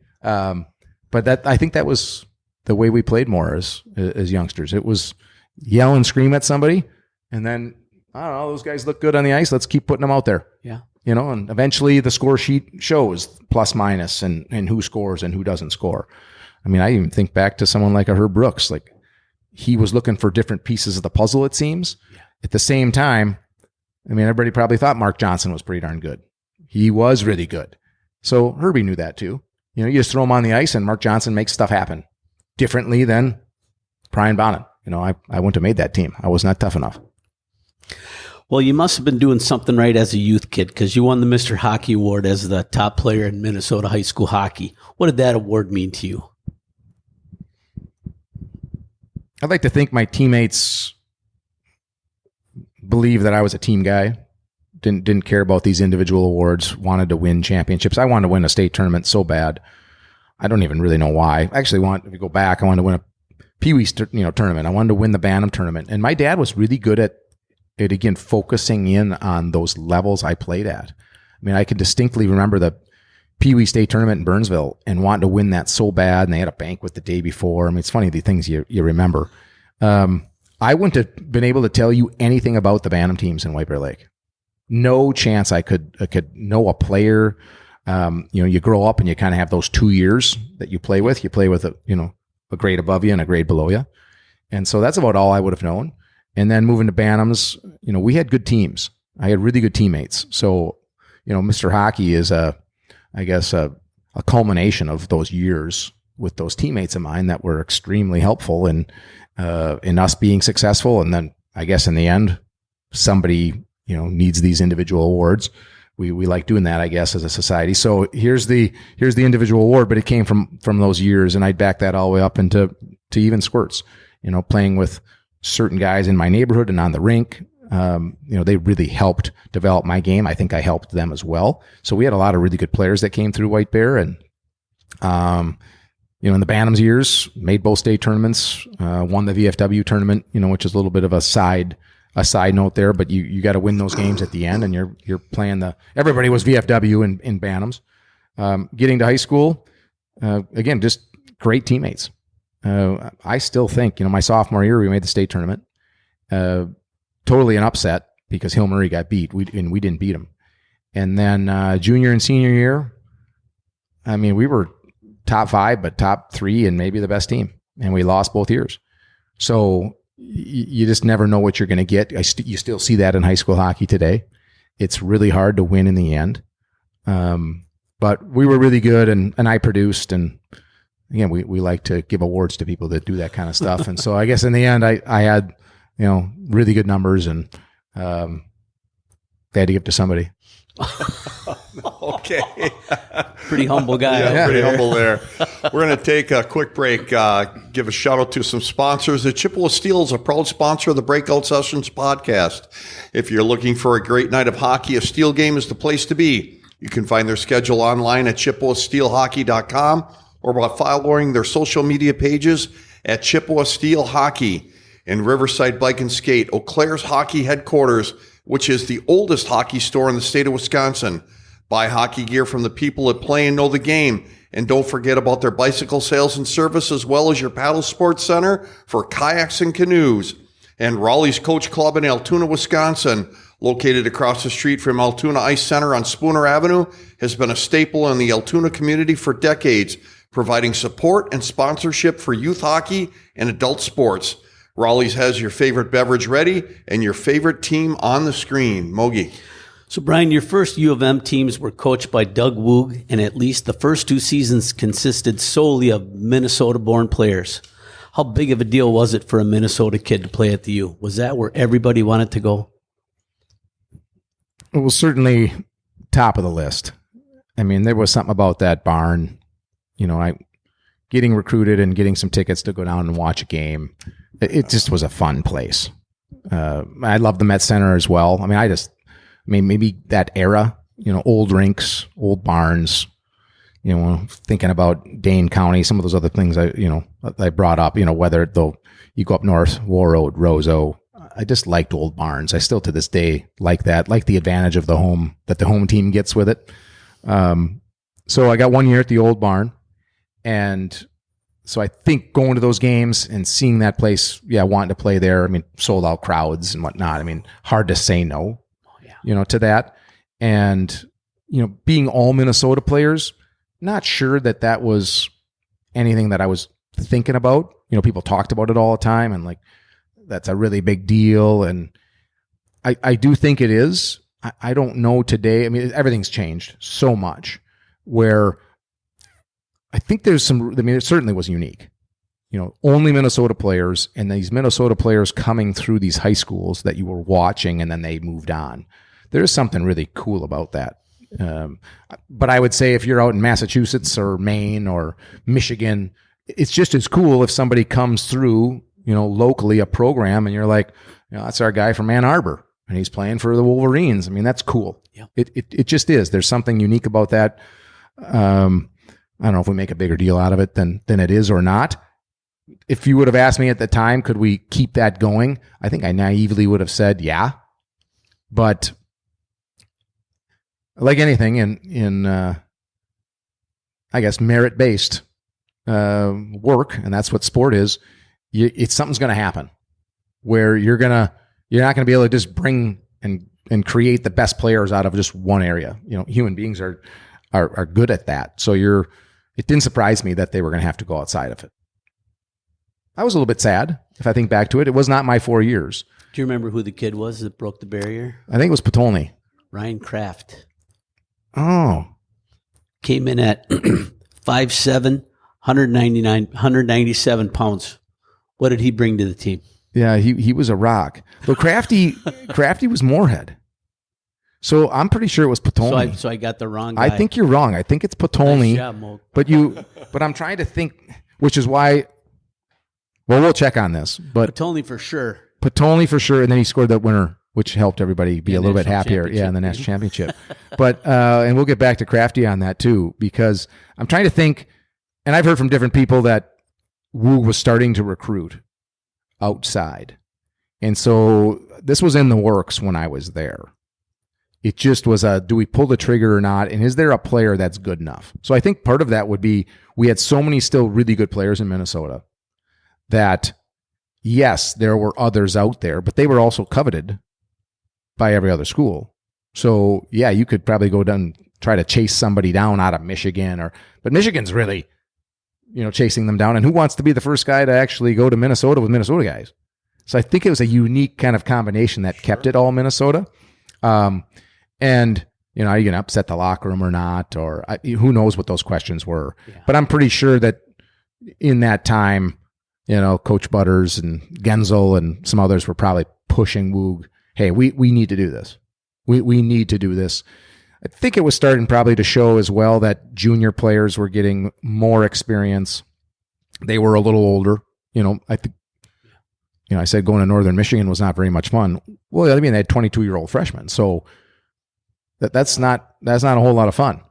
But I think that was the way we played more as youngsters. It was yell and scream at somebody, and then, I don't know, those guys look good on the ice. Let's keep putting them out there. Yeah. And eventually the score sheet shows plus minus and who scores and who doesn't score. I mean, I even think back to someone like a Herb Brooks. Like, he was looking for different pieces of the puzzle, it seems. Yeah. At the same time, I mean, everybody probably thought Mark Johnson was pretty darn good. He was really good. So Herbie knew that too. You just throw him on the ice and Mark Johnson makes stuff happen differently than Brian Bonin. I wouldn't have made that team. I was not tough enough. Well, you must have been doing something right as a youth kid, because you won the Mr. Hockey Award as the top player in Minnesota high school hockey. What did that award mean to you? I'd like to think my teammates believe that I was a team guy. Didn't care about these individual awards, wanted to win championships. I wanted to win a state tournament so bad. I don't even really know why. I actually if you go back, I wanted to win a Pee Wee tournament. I wanted to win the Bantam tournament. And my dad was really good at it, again, focusing in on those levels I played at. I mean, I can distinctly remember the Pee Wee state tournament in Burnsville and wanting to win that so bad. And they had a banquet the day before. I mean, it's funny, the things you remember. I wouldn't have been able to tell you anything about the Bantam teams in White Bear Lake. No chance I could know a player. You grow up and you kind of have those 2 years that you play with. You play with a grade above you and a grade below you. And so that's about all I would have known. And then moving to Bantams, we had good teams. I had really good teammates. So, Mr. Hockey is a culmination of those years with those teammates of mine that were extremely helpful in us being successful. And then I guess in the end, somebody, needs these individual awards. We like doing that, I guess, as a society. So here's the individual award, but it came from those years, and I'd back that all the way up into even squirts, playing with certain guys in my neighborhood and on the rink. They really helped develop my game. I think I helped them as well. So we had a lot of really good players that came through White Bear, and in the Bantams years, made both state tournaments, won the VFW tournament, which is a little bit of a side note there, but you got to win those games at the end, and you're playing everybody was VFW in Bantams. Getting to high school, again, just great teammates. I still think, my sophomore year, we made the state tournament. Totally an upset because Hill Murray got beat. We didn't beat him. And then junior and senior year, I mean, we were top 5, but top 3 and maybe the best team. And we lost both years. So you just never know what you're going to get. You still see that in high school hockey today. It's really hard to win in the end. But we were really good, and I produced. And again, we like to give awards to people that do that kind of stuff. And so I guess in the end, I had, really good numbers, and they had to give to somebody. Okay. Pretty humble guy. Yeah, pretty humble there. We're going to take a quick break, give a shout out to some sponsors. The Chippewa Steel is a proud sponsor of the Breakout Sessions podcast. If you're looking for a great night of hockey, a Steel game is the place to be. You can find their schedule online at ChippewaSteelHockey.com or by following their social media pages at Chippewa Steel Hockey. In Riverside Bike and Skate, Eau Claire's hockey headquarters, which is the oldest hockey store in the state of Wisconsin. Buy hockey gear from the people that play and know the game. And don't forget about their bicycle sales and service, as well as your paddle sports center for kayaks and canoes. And Raleigh's Coach Club in Altoona, Wisconsin, located across the street from Altoona Ice Center on Spooner Avenue, has been a staple in the Altoona community for decades, providing support and sponsorship for youth hockey and adult sports. Raleigh's has your favorite beverage ready and your favorite team on the screen. Mogi. So, Brian, your first U of M teams were coached by Doug Woog, and at least the first 2 seasons consisted solely of Minnesota-born players. How big of a deal was it for a Minnesota kid to play at the U? Was that where everybody wanted to go? It was certainly top of the list. I mean, there was something about that barn. You know, getting recruited and getting some tickets to go down and watch a game. It just was a fun place. I love the Met Center as well. I mean, maybe that era, you know, old rinks, old barns, you know, thinking about Dane County, some of those other things I brought up, you know, whether though you go up north, War Road, Roseau, I just liked old barns. I still to this day like that, like the advantage of the home that the home team gets with it. So I got 1 year at the old barn, and so I think going to those games and seeing that place, wanting to play there. I mean, sold out crowds and whatnot. I mean, hard to say no, you know, to that. And, you know, being all Minnesota players, not sure that was anything that I was thinking about. You know, people talked about it all the time and like, that's a really big deal. And I do think it is. I don't know today. I mean, everything's changed so much where I think it certainly was unique. You know, only Minnesota players and these Minnesota players coming through these high schools that you were watching and then they moved on. There's something really cool about that. But I would say if you're out in Massachusetts or Maine or Michigan, it's just as cool if somebody comes through, you know, locally a program and you're like, you know, that's our guy from Ann Arbor and he's playing for the Wolverines. I mean, that's cool. Yeah. It just is. There's something unique about that. I don't know if we make a bigger deal out of it than it is or not. If you would have asked me at the time, could we keep that going? I think I naively would have said, yeah. But like anything in I guess, merit-based work, and that's what sport is, something's going to happen where you're not going to be able to just bring and create the best players out of just one area. You know, human beings are good at that. So it didn't surprise me that they were going to have to go outside of it. I was a little bit sad if I think back to it. It was not my 4 years. Do you remember who the kid was that broke the barrier? I think it was Patolny. Ryan Kraft. Oh. Came in at 5'7", 197 pounds. What did he bring to the team? Yeah, he was a rock. But Crafty was Moorhead. So I'm pretty sure it was Patolny. So I got the wrong guy. I think you're wrong. I think it's Patolny. Nice job, but I'm trying to think, which is why. Well, we'll check on this. But Patolny for sure. Patolny for sure, and then he scored that winner, which helped everybody be a little bit happier. Yeah, in the national championship. But and we'll get back to Crafty on that too, because I'm trying to think, and I've heard from different people that Wu was starting to recruit outside, and so this was in the works when I was there. It just was do we pull the trigger or not? And is there a player that's good enough? So I think part of that would be we had so many still really good players in Minnesota that, yes, there were others out there, but they were also coveted by every other school. So, yeah, you could probably go down and try to chase somebody down out of Michigan. But Michigan's really, chasing them down. And who wants to be the first guy to actually go to Minnesota with Minnesota guys? So I think it was a unique kind of combination that kept it all Minnesota. And, are you going to upset the locker room or not? Or who knows what those questions were. Yeah. But I'm pretty sure that in that time, Coach Butters and Genzel and some others were probably pushing Woog, hey, we need to do this. We need to do this. I think it was starting probably to show as well that junior players were getting more experience. They were a little older. I think, I said going to Northern Michigan was not very much fun. Well, I mean, they had 22-year-old freshmen. So that's not a whole lot of fun.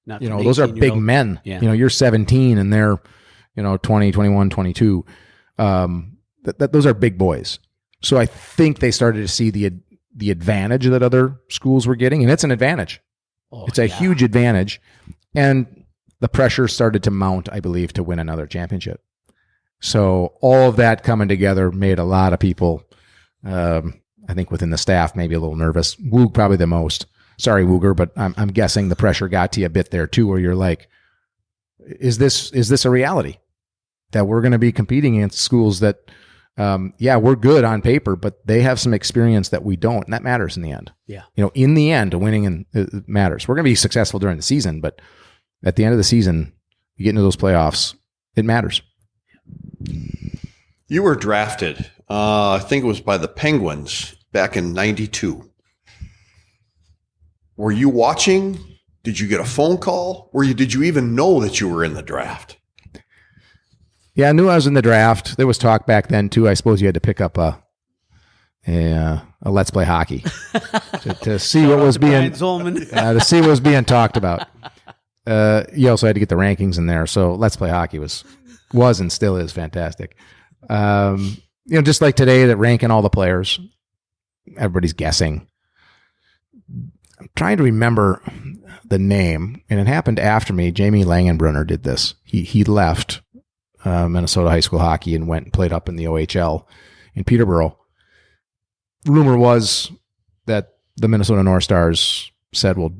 Those are big men. Yeah. You're 17 and they're, 20, 21, 22. Those are big boys. So I think they started to see the advantage that other schools were getting, and it's an advantage. It's a huge advantage. And the pressure started to mount, I believe, to win another championship. So all of that coming together made a lot of people, I think within the staff, maybe a little nervous. Woog probably the most. Sorry, Wooger, but I'm guessing the pressure got to you a bit there too, where you're like, is this a reality that we're going to be competing against schools that, we're good on paper, but they have some experience that we don't, and that matters in the end. Yeah. In the end, winning it matters. We're going to be successful during the season, but at the end of the season, you get into those playoffs, it matters. You were drafted, I think it was by the Penguins back in 92. Were you watching? Did you get a phone call? Did you even know that you were in the draft? Yeah, I knew I was in the draft. There was talk back then too. I suppose you had to pick up a Let's Play Hockey to see what was being to see what was being talked about. You also had to get the rankings in there. So Let's Play Hockey was and still is fantastic. Just like today, that ranking all the players, everybody's guessing. I'm trying to remember the name, and it happened after me. Jamie Langenbrunner did this. He left Minnesota high school hockey and went and played up in the OHL in Peterborough. Rumor was that the Minnesota North Stars said, well,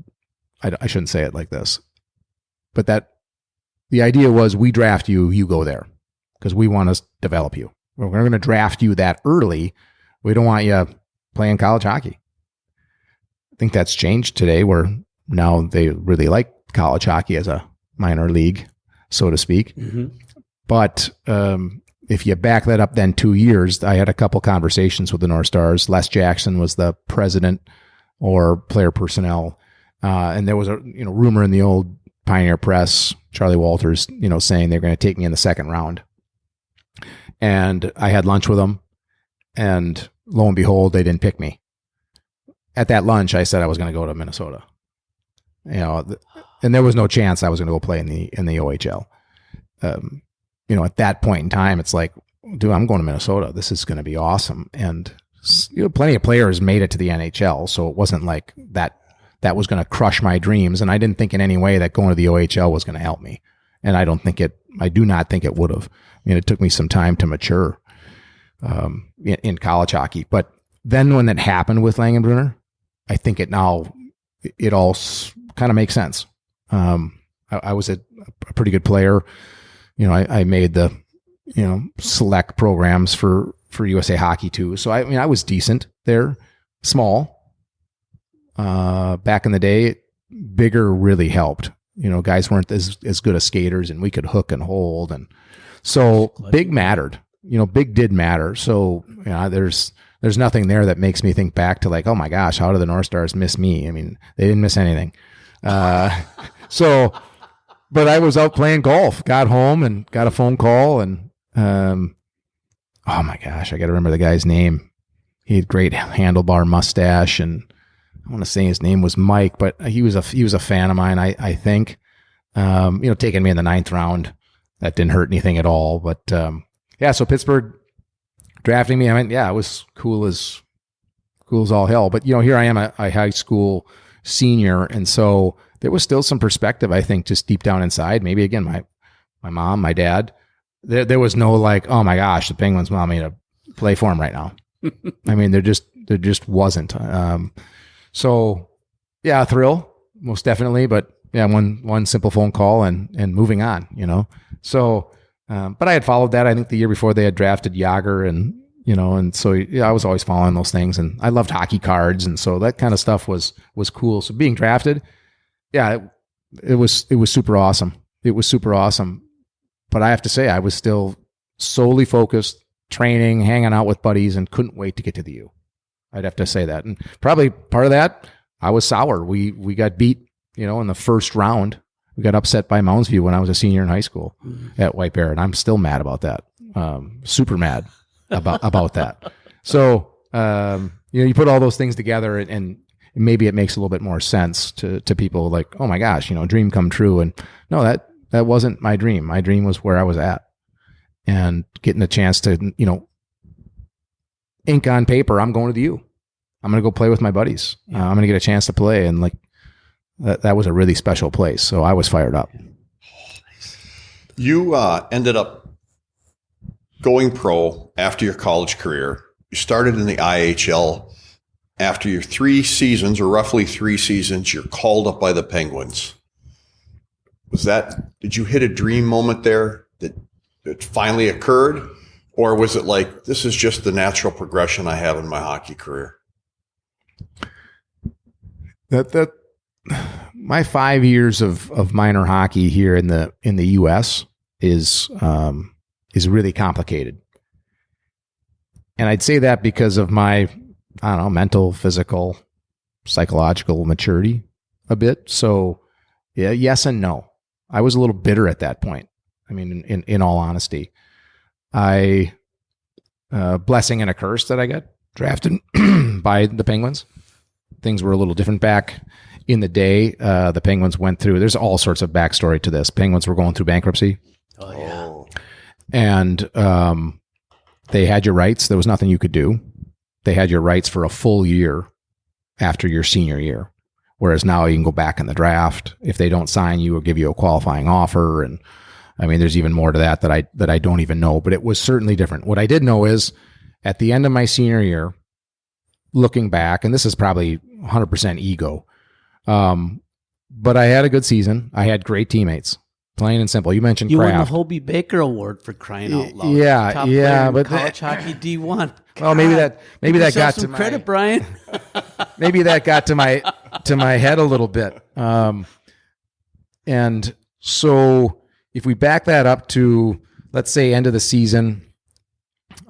I shouldn't say it like this, but that the idea was, we draft you, you go there because we want to develop you. We're going to draft you that early. We don't want you playing college hockey. I think that's changed today, where now they really like college hockey as a minor league, so to speak. Mm-hmm. But if you back that up then 2 years, I had a couple conversations with the North Stars. Les Jackson was the president or player personnel. And there was a rumor in the old Pioneer Press, Charlie Walters, saying they're going to take me in the second round. And I had lunch with them, and lo and behold, they didn't pick me. At that lunch, I said I was going to go to Minnesota. And there was no chance I was going to go play in the OHL. At that point in time, it's like, dude, I'm going to Minnesota. This is going to be awesome. And plenty of players made it to the NHL, so it wasn't like that was going to crush my dreams. And I didn't think in any way that going to the OHL was going to help me. And I do not think it would have. It took me some time to mature in college hockey. But then when that happened with Langenbrunner, I think it all kind of makes sense. I was a pretty good player. I made the, select programs for USA Hockey too. So I was decent there, small. Back in the day, bigger really helped. Guys weren't as good as skaters, and we could hook and hold. And so big mattered, big did matter. So, there's nothing there that makes me think back to like, oh my gosh, how did the North Stars miss me? I mean, they didn't miss anything. But I was out playing golf, got home and got a phone call, and oh my gosh, I got to remember the guy's name. He had great handlebar mustache, and I want to say his name was Mike, but he was a fan of mine. I think, taking me in the 9th round, that didn't hurt anything at all. But so Pittsburgh drafting me, it was cool as all hell. But here I am, a high school senior, and so there was still some perspective, I think, just deep down inside. Maybe again, my mom, my dad. There was no like, oh my gosh, the Penguins want me to play for them right now. I mean, there just wasn't. So yeah, a thrill, most definitely. But yeah, one simple phone call and moving on. So, but I had followed that. I think the year before they had drafted Yager, and and so I was always following those things, and I loved hockey cards, and so that kind of stuff was cool. So being drafted. Yeah, it was super awesome. It was super awesome. But I have to say, I was still solely focused, training, hanging out with buddies, and couldn't wait to get to the U. I'd have to say that. And probably part of that, I was sour. We got beat, in the first round. We got upset by Mounds View when I was a senior in high school at White Bear, and I'm still mad about that. Super mad about that. So, you put all those things together, and maybe it makes a little bit more sense to people like, oh my gosh, dream come true. And no, that wasn't my dream. My dream was where I was at, and getting a chance to, ink on paper, I'm going to the U. I'm going to go play with my buddies. I'm going to get a chance to play. And like, that was a really special place. So I was fired up. You ended up going pro after your college career. You started in the IHL. After your 3 seasons, or roughly 3 seasons, you're called up by the Penguins. Did you hit a dream moment there that finally occurred? Or was it like, this is just the natural progression I have in my hockey career? My 5 years of minor hockey here in the U.S. is really complicated. And I'd say that because of my, mental, physical, psychological maturity a bit. So, yeah, yes and no. I was a little bitter at that point. I mean, in all honesty, blessing and a curse that I got drafted by the Penguins. Things were a little different back in the day. The Penguins went through, there's all sorts of backstory to this. Penguins were going through bankruptcy. Oh, yeah. And they had your rights. There was nothing you could do. They had your rights for a full year after your senior year. Whereas now you can go back in the draft. If they don't sign you or give you a qualifying offer. And I mean, there's even more to that I don't even know, but it was certainly different. What I did know is at the end of my senior year, looking back, and this is probably 100% ego, but I had a good season. I had great teammates. Plain and simple. You mentioned you Kraft. won the Hobey Baker Award for crying out loud. Yeah, Top yeah, player in but college hockey D1. Well, maybe that got some to credit, my Brian. maybe that got to my head a little bit. And so if we back that up to, let's say, end of the season,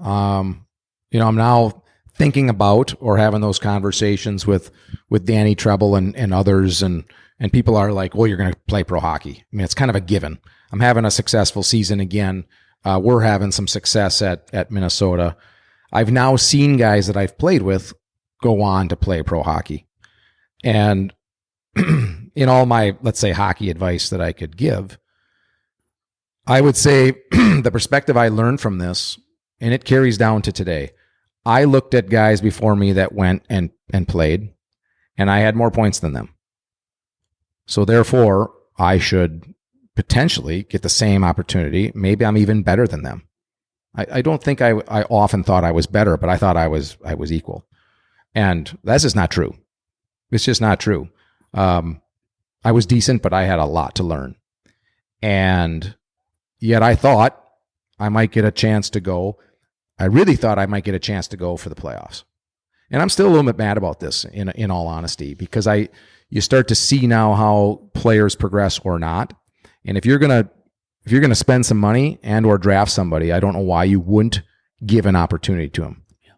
I'm now thinking about or having those conversations with Danny Treble and others, and people are like, well, you're going to play pro hockey. I mean, it's kind of a given. I'm having a successful season again. We're having some success at Minnesota. I've now seen guys that I've played with go on to play pro hockey. And in all my, let's say, hockey advice that I could give, I would say the perspective I learned from this, and it carries down to today, I looked at guys before me that went and played, and I had more points than them. So therefore, I should potentially get the same opportunity. Maybe I'm even better than them. I don't think I often thought I was better, but I thought I was equal. And that's just not true. It's just not true. I was decent, but I had a lot to learn. And yet I thought I might get a chance to go. I really thought I might get a chance to go for the playoffs. And I'm still a little bit mad about this in all honesty, because you start to see now how players progress or not. And if you're going to spend some money and or draft somebody, I don't know why you wouldn't give an opportunity to him. Yeah.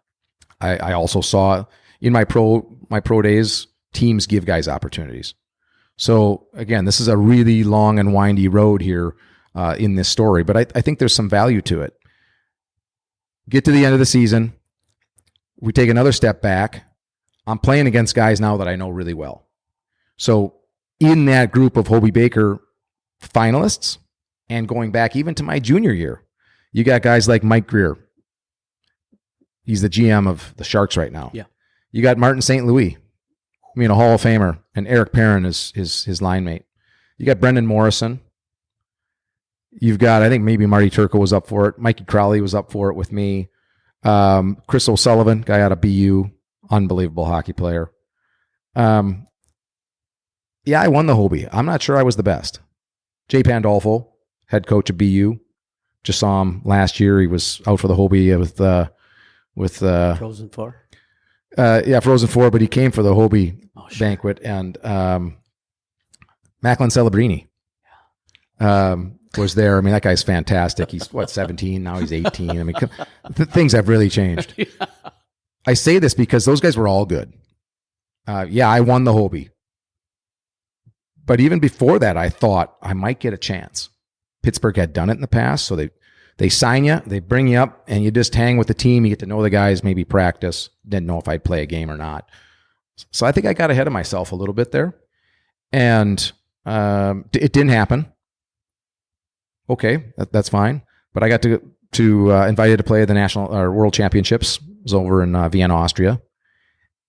I also saw in my pro days, teams give guys opportunities. So again, this is a really long and windy road here in this story, but I think there's some value to it. Get to the end of the season. We take another step back. I'm playing against guys now that I know really well. So in that group of Hobey Baker finalists, and going back even to my junior year, you got guys like Mike Greer. He's the GM of the Sharks right now. Yeah. You got Martin St. Louis, a Hall of Famer, and Eric Perrin is his line mate. You got Brendan Morrison. You've got, I think maybe Marty Turco was up for it. Mikey Crowley was up for it with me. Chris O'Sullivan, guy out of BU, unbelievable hockey player. Yeah, I won the Hobey. I'm not sure I was the best. Jay Pandolfo, head coach of BU, just saw him last year. He was out for the Hobey with Frozen Four. Frozen Four, but he came for the Hobey banquet, and Macklin Celebrini was there. I mean, that guy's fantastic. He's 17 now? He's 18. I mean, things have really changed. Yeah. I say this because those guys were all good. Yeah, I won the Hobey. But even before that, I thought I might get a chance. Pittsburgh had done it in the past, so they sign you, they bring you up, and you just hang with the team. You get to know the guys, maybe practice. Didn't know if I'd play a game or not. So I think I got ahead of myself a little bit there. And it didn't happen. Okay, that's fine. But I got to invited to play the national or world championships. It was over in Vienna, Austria.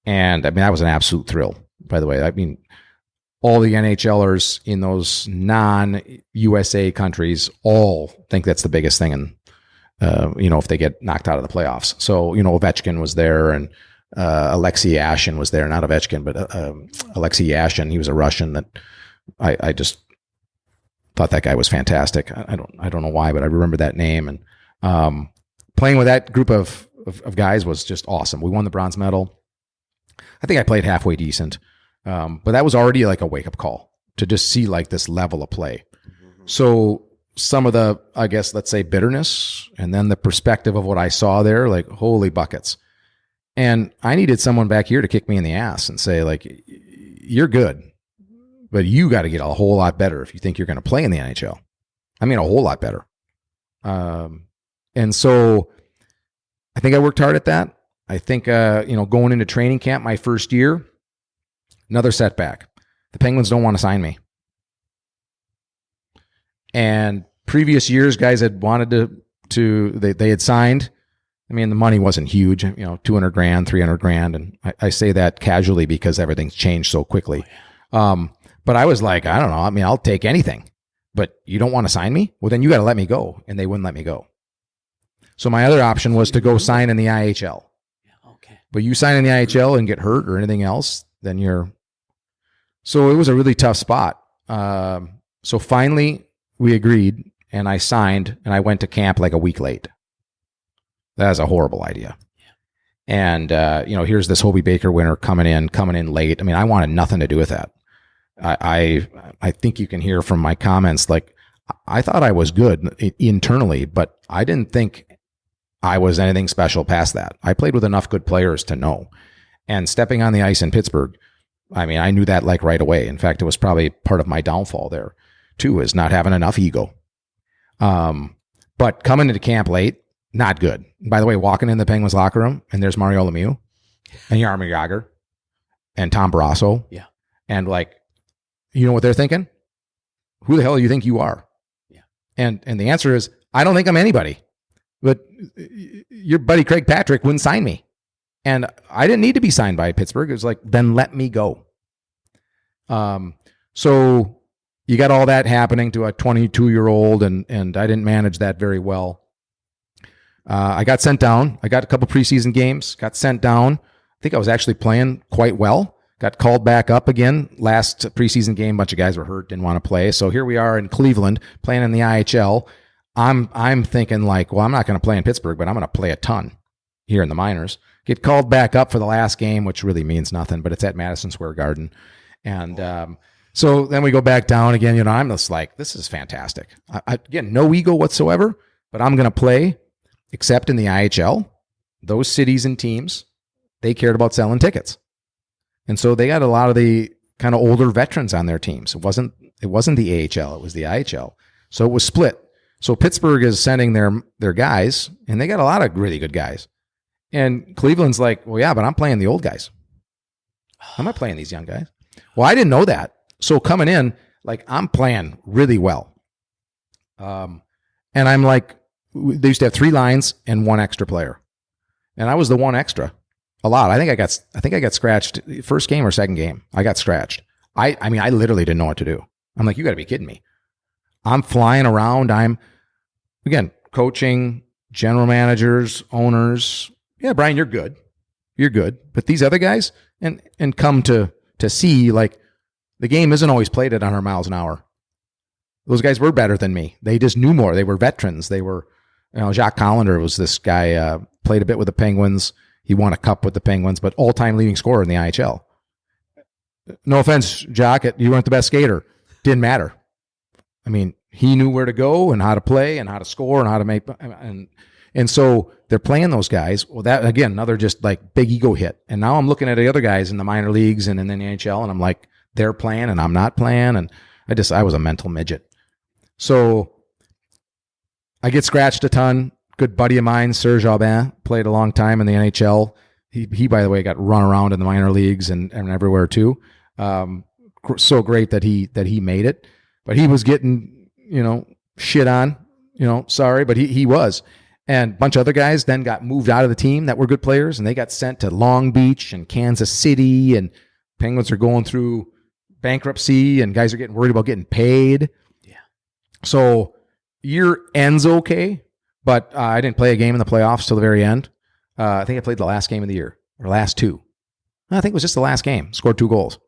And I mean, that was an absolute thrill, by the way. I mean, all the NHLers in those non-USA countries all think that's the biggest thing. And, if they get knocked out of the playoffs. So, Ovechkin was there and Alexei Yashin was there. Not Ovechkin, but Alexei Yashin. He was a Russian that I just thought that guy was fantastic. I don't know why, but I remember that name. And playing with that group of guys was just awesome. We won the bronze medal. I think I played halfway decent. But that was already like a wake-up call to just see like this level of play. So some of the, I guess, let's say bitterness and then the perspective of what I saw there, like, holy buckets. And I needed someone back here to kick me in the ass and say, like, you're good, but you got to get a whole lot better if you think you're going to play in the NHL. I mean, a whole lot better. And so I think I worked hard at that. I think, going into training camp my first year, another setback. The Penguins don't want to sign me. And previous years, guys had wanted they had signed. I mean, the money wasn't huge, $200,000, $300,000. And I say that casually because everything's changed so quickly. But I was like, I don't know. I mean, I'll take anything, but you don't want to sign me? Well, then you got to let me go. And they wouldn't let me go. So my other option was to go sign in the IHL. Okay. But you sign in the IHL and get hurt or anything else, then so it was a really tough spot. So finally we agreed and I signed and I went to camp like a week late. That was a horrible idea. And, here's this Hobey Baker winner coming in late. I mean, I wanted nothing to do with that. I think you can hear from my comments, like I thought I was good internally, but I didn't think I was anything special past that. I played with enough good players to know. And stepping on the ice in Pittsburgh, I mean, I knew that like right away. In fact, it was probably part of my downfall there too, is not having enough ego. But coming into camp late, not good. By the way, walking in the Penguins locker room and there's Mario Lemieux and Jaromir Jagr and Tom Barrasso. Yeah. And like, you know what they're thinking? Who the hell do you think you are? Yeah. And the answer is, I don't think I'm anybody. But your buddy Craig Patrick wouldn't sign me. And I didn't need to be signed by Pittsburgh. It was like, then let me go. So you got all that happening to a 22-year-old, and I didn't manage that very well. I got sent down. I got a couple preseason games, got sent down. I think I was actually playing quite well. Got called back up again. Last preseason game, a bunch of guys were hurt, didn't want to play. So here we are in Cleveland playing in the IHL. I'm thinking like, well, I'm not going to play in Pittsburgh, but I'm going to play a ton here in the minors. Get called back up for the last game, which really means nothing, but it's at Madison Square Garden. And so then we go back down again. I'm just like, this is fantastic. Again, no ego whatsoever, but I'm going to play, except in the IHL. Those cities and teams, they cared about selling tickets. And so they got a lot of the kind of older veterans on their teams. It wasn't the AHL, it was the IHL. So it was split. So Pittsburgh is sending their guys, and they got a lot of really good guys. And Cleveland's like, well, yeah, but I'm playing the old guys. I'm not playing these young guys. Well, I didn't know that. So coming in, like, I'm playing really well. And I'm like, they used to have 3 lines and 1 extra player. And I was the 1 extra. A lot. I think I got scratched first game or second game. I got scratched. I mean, I literally didn't know what to do. I'm like, you got to be kidding me. I'm flying around. I'm, again, coaching, general managers, owners. Yeah, Brian, you're good. You're good. But these other guys, and come to see, like, the game isn't always played at 100 miles an hour. Those guys were better than me. They just knew more. They were veterans. They were, Jacques Collender was this guy, played a bit with the Penguins. He won a cup with the Penguins, but all-time leading scorer in the IHL. No offense, Jacques, you weren't the best skater. Didn't matter. I mean, he knew where to go and how to play and how to score and how to make. And And so they're playing those guys. Well, that again, another just like big ego hit. And now I'm looking at the other guys in the minor leagues and in the NHL, and I'm like, they're playing and I'm not playing. And I was a mental midget. So I get scratched a ton. Good buddy of mine, Serge Aubin, played a long time in the NHL. He by the way, got run around in the minor leagues and everywhere too. So great that he made it, but he was getting, shit on, sorry, but he was. And a bunch of other guys then got moved out of the team that were good players, and they got sent to Long Beach and Kansas City, and Penguins are going through bankruptcy, and guys are getting worried about getting paid. Yeah. So year ends okay, but I didn't play a game in the playoffs till the very end. I think I played the last game of the year, or last two. I think it was just the last game. Scored 2 goals.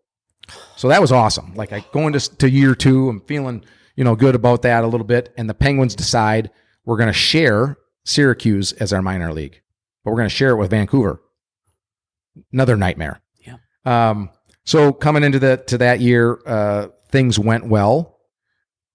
So that was awesome. Like I go into year 2, I'm feeling, good about that a little bit. And the Penguins decide we're going to share Syracuse as our minor league, but we're going to share it with Vancouver. Another nightmare. Yeah. So coming into that year, things went well.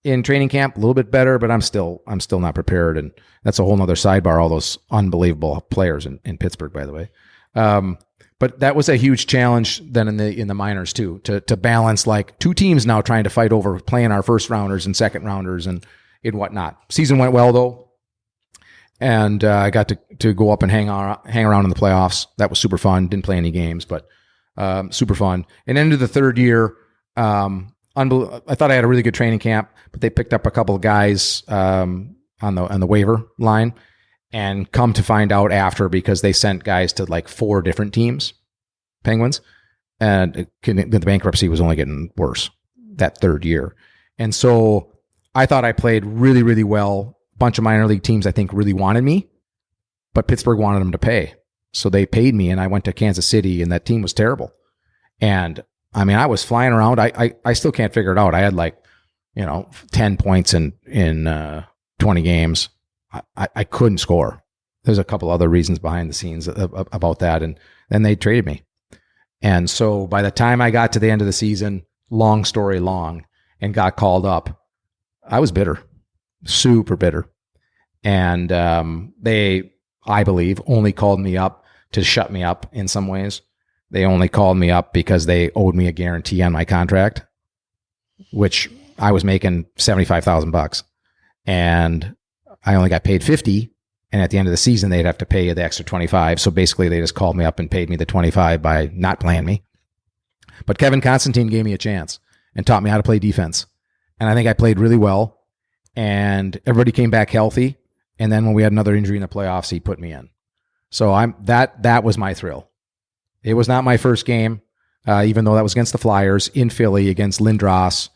In training camp, a little bit better, but I'm still not prepared, and that's a whole nother sidebar. All those unbelievable players in Pittsburgh, by the way. But that was a huge challenge then in the minors too, to balance like 2 teams now trying to fight over playing our first rounders and second rounders and whatnot. Season went well though, and I got to go up and hang around in the playoffs. That was super fun. Didn't play any games, but super fun. And into the third year. I thought I had a really good training camp, but they picked up a couple of guys on the waiver line, and come to find out after, because they sent guys to like 4 different teams, Penguins, and the bankruptcy was only getting worse that third year. And so I thought I played really, really well. A bunch of minor league teams I think really wanted me, but Pittsburgh wanted them to pay. So they paid me, and I went to Kansas City, and that team was terrible. And I mean, I was flying around. I still can't figure it out. I had 10 points in 20 games. I couldn't score. There's a couple other reasons behind the scenes about that. And then they traded me. And so by the time I got to the end of the season, long story long, and got called up, I was bitter, super bitter. And they, I believe, only called me up to shut me up in some ways. They only called me up because they owed me a guarantee on my contract, which I was making $75,000, and I only got paid $50,000. And at the end of the season, they'd have to pay you the extra $25,000. So basically, they just called me up and paid me the $25,000 by not playing me. But Kevin Constantine gave me a chance and taught me how to play defense, and I think I played really well. And everybody came back healthy. And then when we had another injury in the playoffs, he put me in. So that was my thrill. It was not my first game, even though that was against the Flyers in Philly against Lindros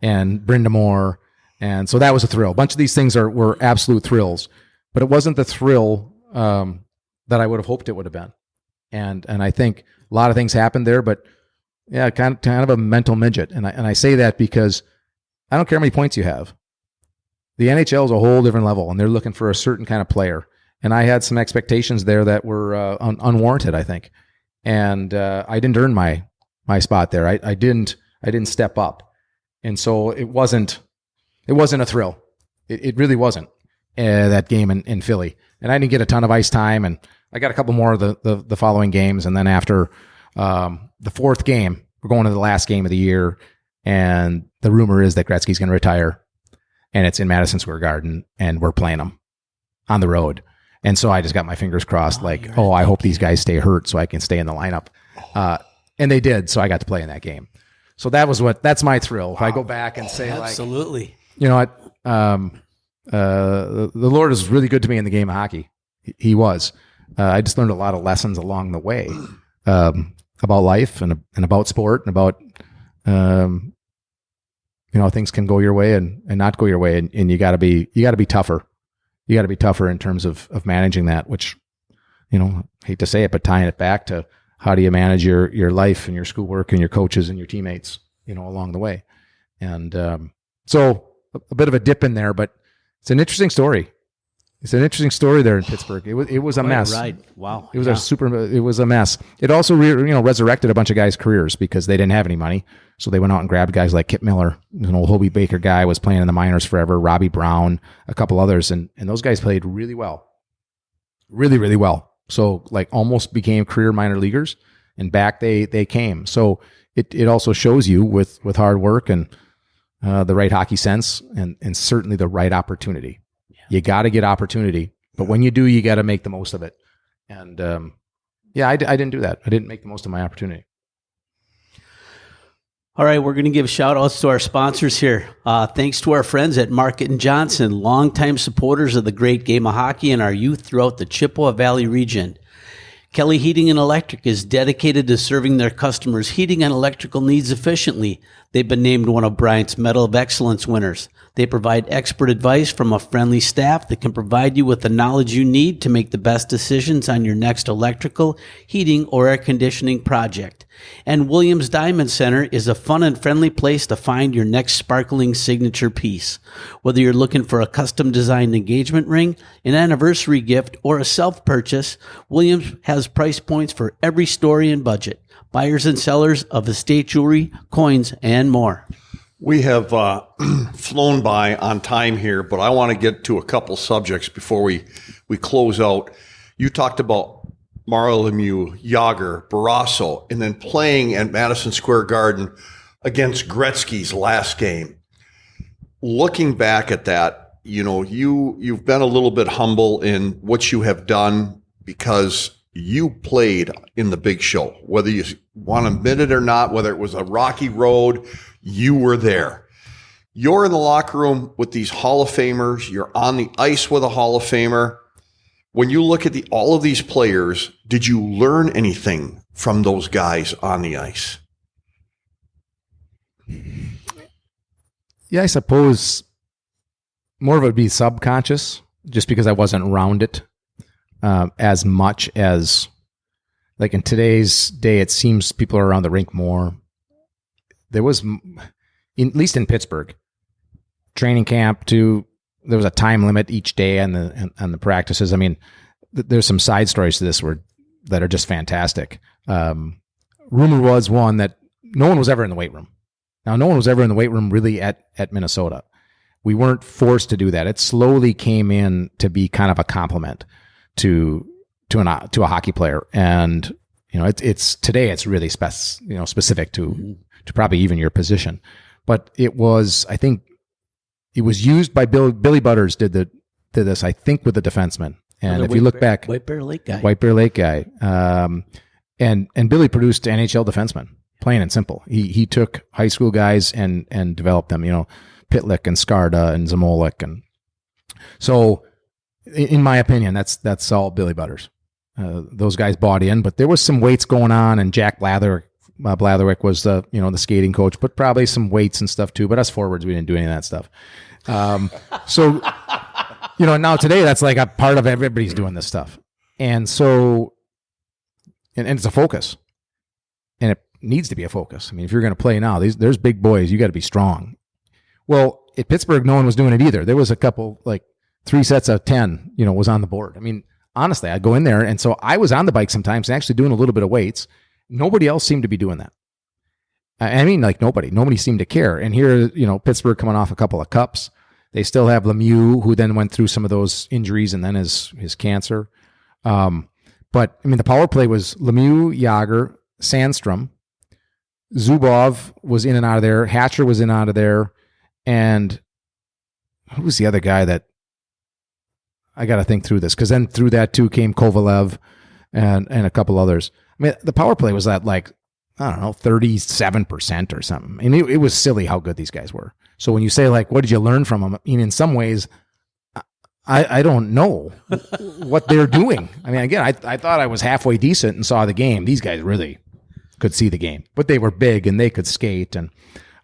and Brindamore. And so that was a thrill. A bunch of these things were absolute thrills, but it wasn't the thrill that I would have hoped it would have been. And I think a lot of things happened there, but yeah, kind of a mental midget. And I say that because I don't care how many points you have. The NHL is a whole different level, and they're looking for a certain kind of player. And I had some expectations there that were unwarranted, I think. And I didn't earn my spot there. I didn't step up, and so it wasn't a thrill. It really wasn't that game in Philly. And I didn't get a ton of ice time, and I got a couple more of the following games. And then after the 4th game, we're going to the last game of the year, and the rumor is that Gretzky's going to retire, and it's in Madison Square Garden, and we're playing them on the road. And so I just got my fingers crossed, I hope these guys stay hurt so I can stay in the lineup. And they did, so I got to play in that game. So that's my thrill. Wow. If I go back and say, absolutely, you know what, the Lord is really good to me in the game of hockey. He was. I just learned a lot of lessons along the way about life and about sport and about, things can go your way and not go your way, and you got to be tougher. You got to be tougher in terms of managing that, which, hate to say it, but tying it back to how do you manage your life and your schoolwork and your coaches and your teammates, along the way. And so a bit of a dip in there, but it's an interesting story. It's an interesting story there in Pittsburgh. It was a mess. Right. Wow. It was a mess. It also resurrected a bunch of guys' careers because they didn't have any money. So they went out and grabbed guys like Kip Miller, an old Hobey Baker guy, was playing in the minors forever, Robbie Brown, a couple others, and those guys played really well. really, really well. So like almost became career minor leaguers, and back they came. So it also shows you with hard work and the right hockey sense and certainly the right opportunity. Yeah. You got to get opportunity, but when you do, you got to make the most of it. And I didn't do that. I didn't make the most of my opportunity. All right, we're going to give shout outs to our sponsors here. Thanks to our friends at Market and Johnson, longtime supporters of the great game of hockey and our youth throughout the Chippewa Valley region. Kelly Heating and Electric is dedicated to serving their customers' heating and electrical needs efficiently. They've been named one of Bryant's Medal of Excellence winners. They provide expert advice from a friendly staff that can provide you with the knowledge you need to make the best decisions on your next electrical, heating, or air conditioning project. And Williams Diamond Center is a fun and friendly place to find your next sparkling signature piece. Whether you're looking for a custom designed engagement ring, an anniversary gift, or a self-purchase, Williams has price points for every story and budget. Buyers and sellers of estate jewelry, coins, and more. We have flown by on time here, but I want to get to a couple subjects before we close out. You talked about Mario Lemieux, Yager, Barrasso, and then playing at Madison Square Garden against Gretzky's last game. Looking back at that, you've been a little bit humble in what you have done because you played in the big show. Whether you want to admit it or not, whether it was a rocky road, you were there. You're in the locker room with these Hall of Famers. You're on the ice with a Hall of Famer. When you look at all of these players, did you learn anything from those guys on the ice? Yeah, I suppose more of it would be subconscious, just because I wasn't around it as much as, like in today's day, it seems people are around the rink more. There was, at least in Pittsburgh, training camp there was a time limit each day on the practices. I mean, there's some side stories to this that are just fantastic. Rumor was one that no one was ever in the weight room. Now, no one was ever in the weight room really at Minnesota. We weren't forced to do that. It slowly came in to be kind of a compliment to a hockey player, and it's today it's really specific to probably even your position. But it was, I think, it was used by Billy Butters did this, I think, with the defenseman. And if you look back, White Bear Lake guy, and Billy produced NHL defensemen, plain and simple. He took high school guys and developed them. Pitlick and Skarda and Zamolik, and so in my opinion, that's all Billy Butters. Those guys bought in, but there was some weights going on, and Jack Blatherwick was the skating coach, but probably some weights and stuff too. But us forwards, we didn't do any of that stuff. So now today that's like a part of everybody's doing this stuff, and so and it's a focus, and it needs to be a focus. I mean, if you're going to play now, there's big boys, you got to be strong. Well, at Pittsburgh, no one was doing it either. There was a couple, like 3 sets of 10, was on the board. I mean, honestly, I'd go in there, and so I was on the bike sometimes and actually doing a little bit of weights. Nobody else seemed to be doing that. I mean, like nobody seemed to care. And here, Pittsburgh coming off a couple of cups. They still have Lemieux, who then went through some of those injuries and then his cancer. But I mean, the power play was Lemieux, Yager, Sandstrom, Zubov was in and out of there. Hatcher was in and out of there. And who was the other guy that I got to think through this? Because then through that too came Kovalev and a couple others. I mean, the power play was at 37% or something. And it was silly how good these guys were. So when you say what did you learn from them? I mean, in some ways, I don't know what they're doing. I mean, again, I thought I was halfway decent and saw the game. These guys really could see the game, but they were big and they could skate. And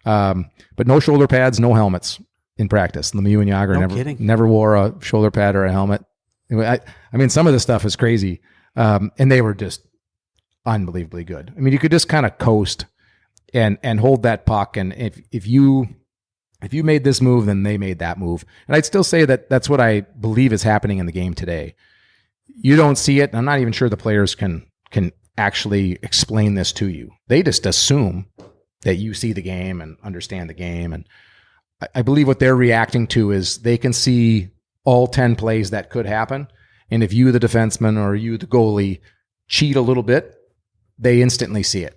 but no shoulder pads, no helmets in practice. Lemieux and Yager never wore a shoulder pad or a helmet. I mean, some of the stuff is crazy, and they were just unbelievably good. I mean, you could just kind of coast and hold that puck, and if you made this move, then they made that move. And I'd still say that that's what I believe is happening in the game today. You don't see it. I'm not even sure the players can actually explain this to you. They just assume that you see the game and understand the game. And I believe what they're reacting to is they can see all 10 plays that could happen, And if you, the defenseman, or you, the goalie, cheat a little bit, they instantly see it.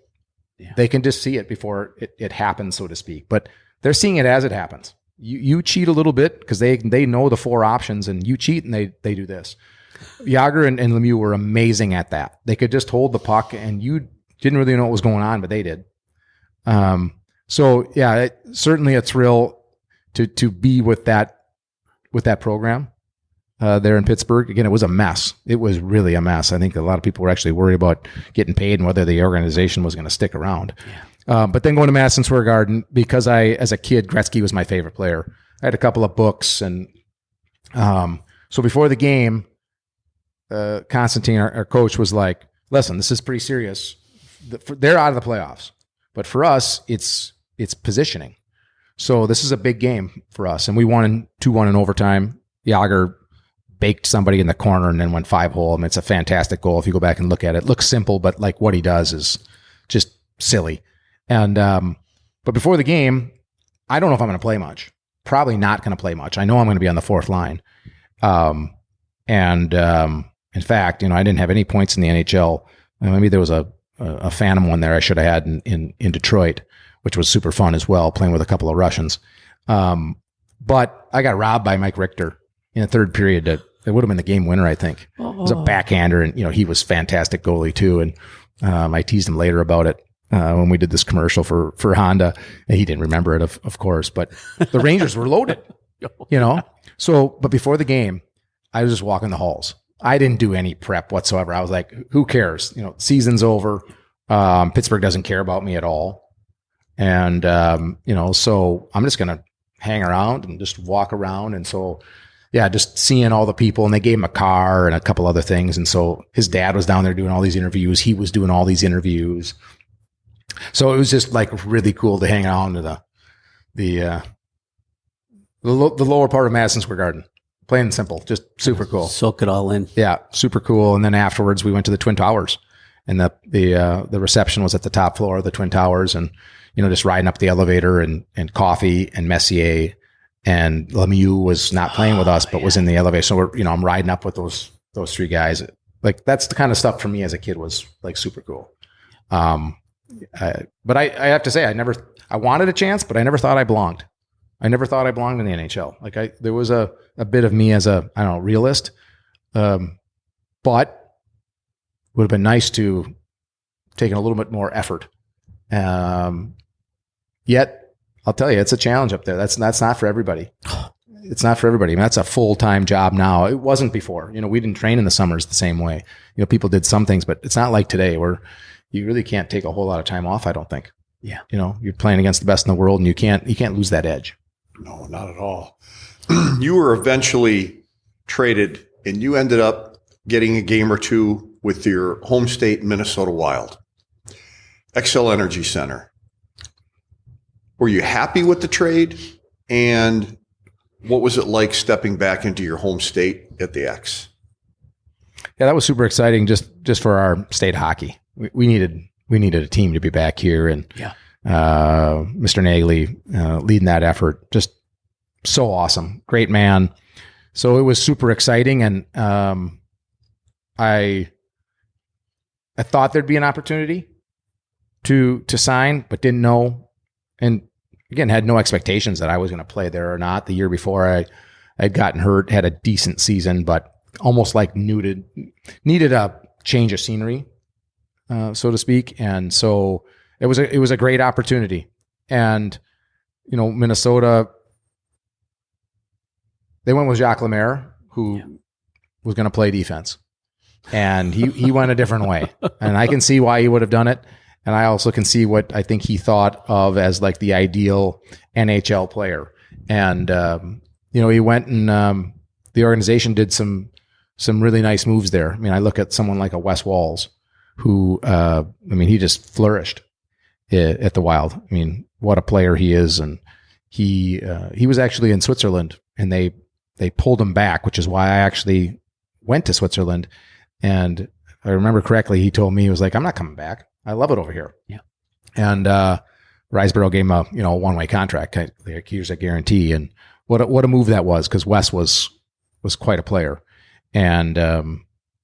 Yeah. They can just see it before it happens, so to speak. But they're seeing it as it happens. You cheat a little bit because they know the 4 options, and you cheat and they do this. Yager and Lemieux were amazing at that. They could just hold the puck, and you didn't really know what was going on, but they did. So yeah, certainly a thrill to be with that program there in Pittsburgh. Again, it was a mess. It was really a mess. I think a lot of people were actually worried about getting paid and whether the organization was going to stick around. Yeah. But then going to Madison Square Garden, because as a kid, Gretzky was my favorite player. I had a couple of books, and so before the game, Constantine, our coach, was like, "Listen, this is pretty serious. They're out of the playoffs, but for us, it's positioning. So this is a big game for us." And we won 2-1 in overtime. Yager baked somebody in the corner and then went 5-hole. I mean, it's a fantastic goal. If you go back and look at it, looks simple, but like what he does is just silly. And but before the game, I don't know if I'm going to play much. Probably not going to play much. I know I'm going to be on the 4th line. In fact, I didn't have any points in the NHL. Maybe there was a phantom one there I should have had in Detroit, which was super fun as well, playing with a couple of Russians. But I got robbed by Mike Richter in the 3rd period. It would have been the game winner, I think. It was a backhander, and he was fantastic goalie too. And I teased him later about it when we did this commercial for Honda, and he didn't remember it, of course. But the Rangers were loaded, So, but before the game, I was just walking the halls. I didn't do any prep whatsoever. I was like, who cares? Season's over. Pittsburgh doesn't care about me at all. And, so I'm just going to hang around and just walk around. And so, yeah, just seeing all the people, and they gave him a car and a couple other things. And so his dad was down there doing all these interviews. He was doing all these interviews. So it was just like really cool to hang out in the lower part of Madison Square Garden. Plain and simple, just super cool. Soak it all in. Yeah, super cool. And then afterwards, we went to the Twin Towers, and the reception was at the top floor of the Twin Towers, and just riding up the elevator, and coffee, and Messier, and Lemieux was not playing with us, but was in the elevator. So I'm riding up with those 3 guys. Like, that's the kind of stuff for me as a kid was like super cool. But I have to say, I wanted a chance, but I never thought I belonged. I never thought I belonged in the NHL. Like there was a bit of me as a, realist. But would have been nice to take a little bit more effort. Yet I'll tell you, it's a challenge up there. That's not for everybody. It's not for everybody. I mean, that's a full-time job now. It wasn't before. We didn't train in the summers the same way. People did some things, but it's not like today where you really can't take a whole lot of time off, I don't think. Yeah. You're playing against the best in the world, and you can't lose that edge. No, not at all. You were eventually traded, and you ended up getting a game or two with your home state, Minnesota Wild. XL Energy Center. Were you happy with the trade? And what was it like stepping back into your home state at the X? Yeah, that was super exciting just for our state hockey. We needed a team to be back here, and Mr. Nagley leading that effort, just so awesome, great man. So it was super exciting, and I thought there'd be an opportunity to sign, but didn't know, and again had no expectations that I was going to play there or not. The year before, I'd gotten hurt, had a decent season, but almost like needed a change of scenery, so to speak, and so it was a great opportunity. And Minnesota, they went with Jacques Lemaire, who was going to play defense, and he went a different way, and I can see why he would have done it, and I also can see what I think he thought of as like the ideal NHL player. And he went and the organization did some really nice moves there. I mean, I look at someone like a Wes Walz, who he just flourished at the Wild. I mean, what a player he is. And he was actually in Switzerland, and they pulled him back, which is why I actually went to Switzerland. And if I remember correctly, he told me, he was like, "I'm not coming back. I love it over here." Yeah. And Riseborough gave him a one-way contract. Like, here's a guarantee. And what a move that was, because Wes was quite a player. And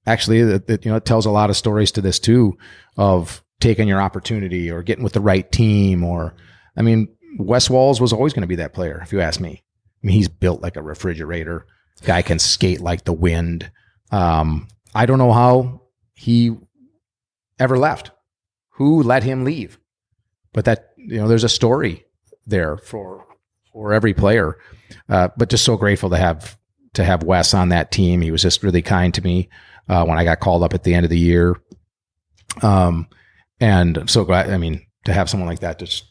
actually, it tells a lot of stories to this too, of taking your opportunity or getting with the right team. Or, I mean, Wes Walls was always going to be that player, if you ask me. I mean, he's built like a refrigerator. Guy can skate like the wind. I don't know how he ever left. Who let him leave? But that, there's a story there for every player. But just so grateful to have Wes on that team. He was just really kind to me when I got called up at the end of the year. And I'm so glad, to have someone like that just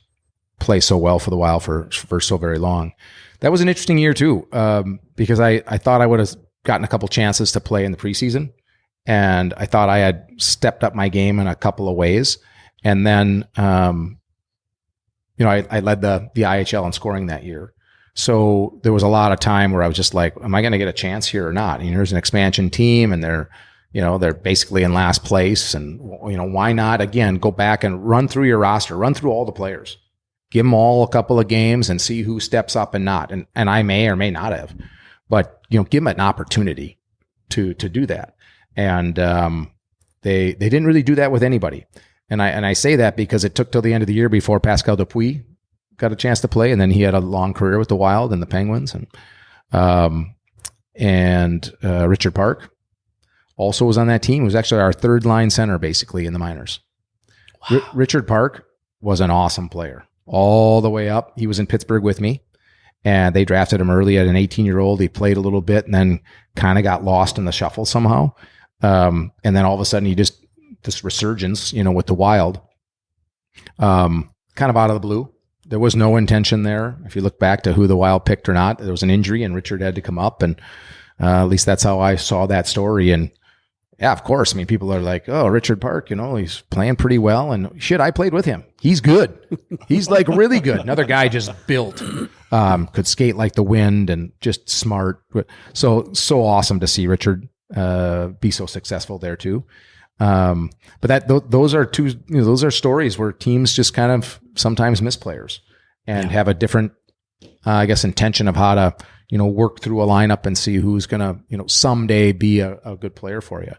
play so well for the Wild for so very long. That was an interesting year too, because I thought I would have gotten a couple chances to play in the preseason. And I thought I had stepped up my game in a couple of ways. And then, I led the IHL in scoring that year. So there was a lot of time where I was just like, am I going to get a chance here or not? There's an expansion team and they're basically in last place. And, why not, again, go back and run through your roster, run through all the players, give them all a couple of games and see who steps up and not. And I may or may not have, but, give them an opportunity to do that. And they didn't really do that with anybody. And I say that because it took till the end of the year before Pascal Dupuis got a chance to play, and then he had a long career with the Wild and the Penguins, and Richard Park also was on that team. He was actually our third line center basically in the minors. Wow. Richard Park was an awesome player all the way up. He was in Pittsburgh with me, and they drafted him early at an 18-year-old. He played a little bit and then kind of got lost in the shuffle somehow. And then all of a sudden he just, this resurgence, with the Wild, kind of out of the blue. There was no intention there. If you look back to who the Wild picked or not, there was an injury and Richard had to come up. And at least that's how I saw that story. And yeah, of course. People are like, oh, Richard Park, he's playing pretty well. And shit, I played with him. He's good. He's like really good. Another guy just built, could skate like the wind and just smart. So awesome to see Richard be so successful there too. But those are two, those are stories where teams just kind of sometimes miss players and have a different, intention of how to, work through a lineup and see who's going to, someday be a good player for you.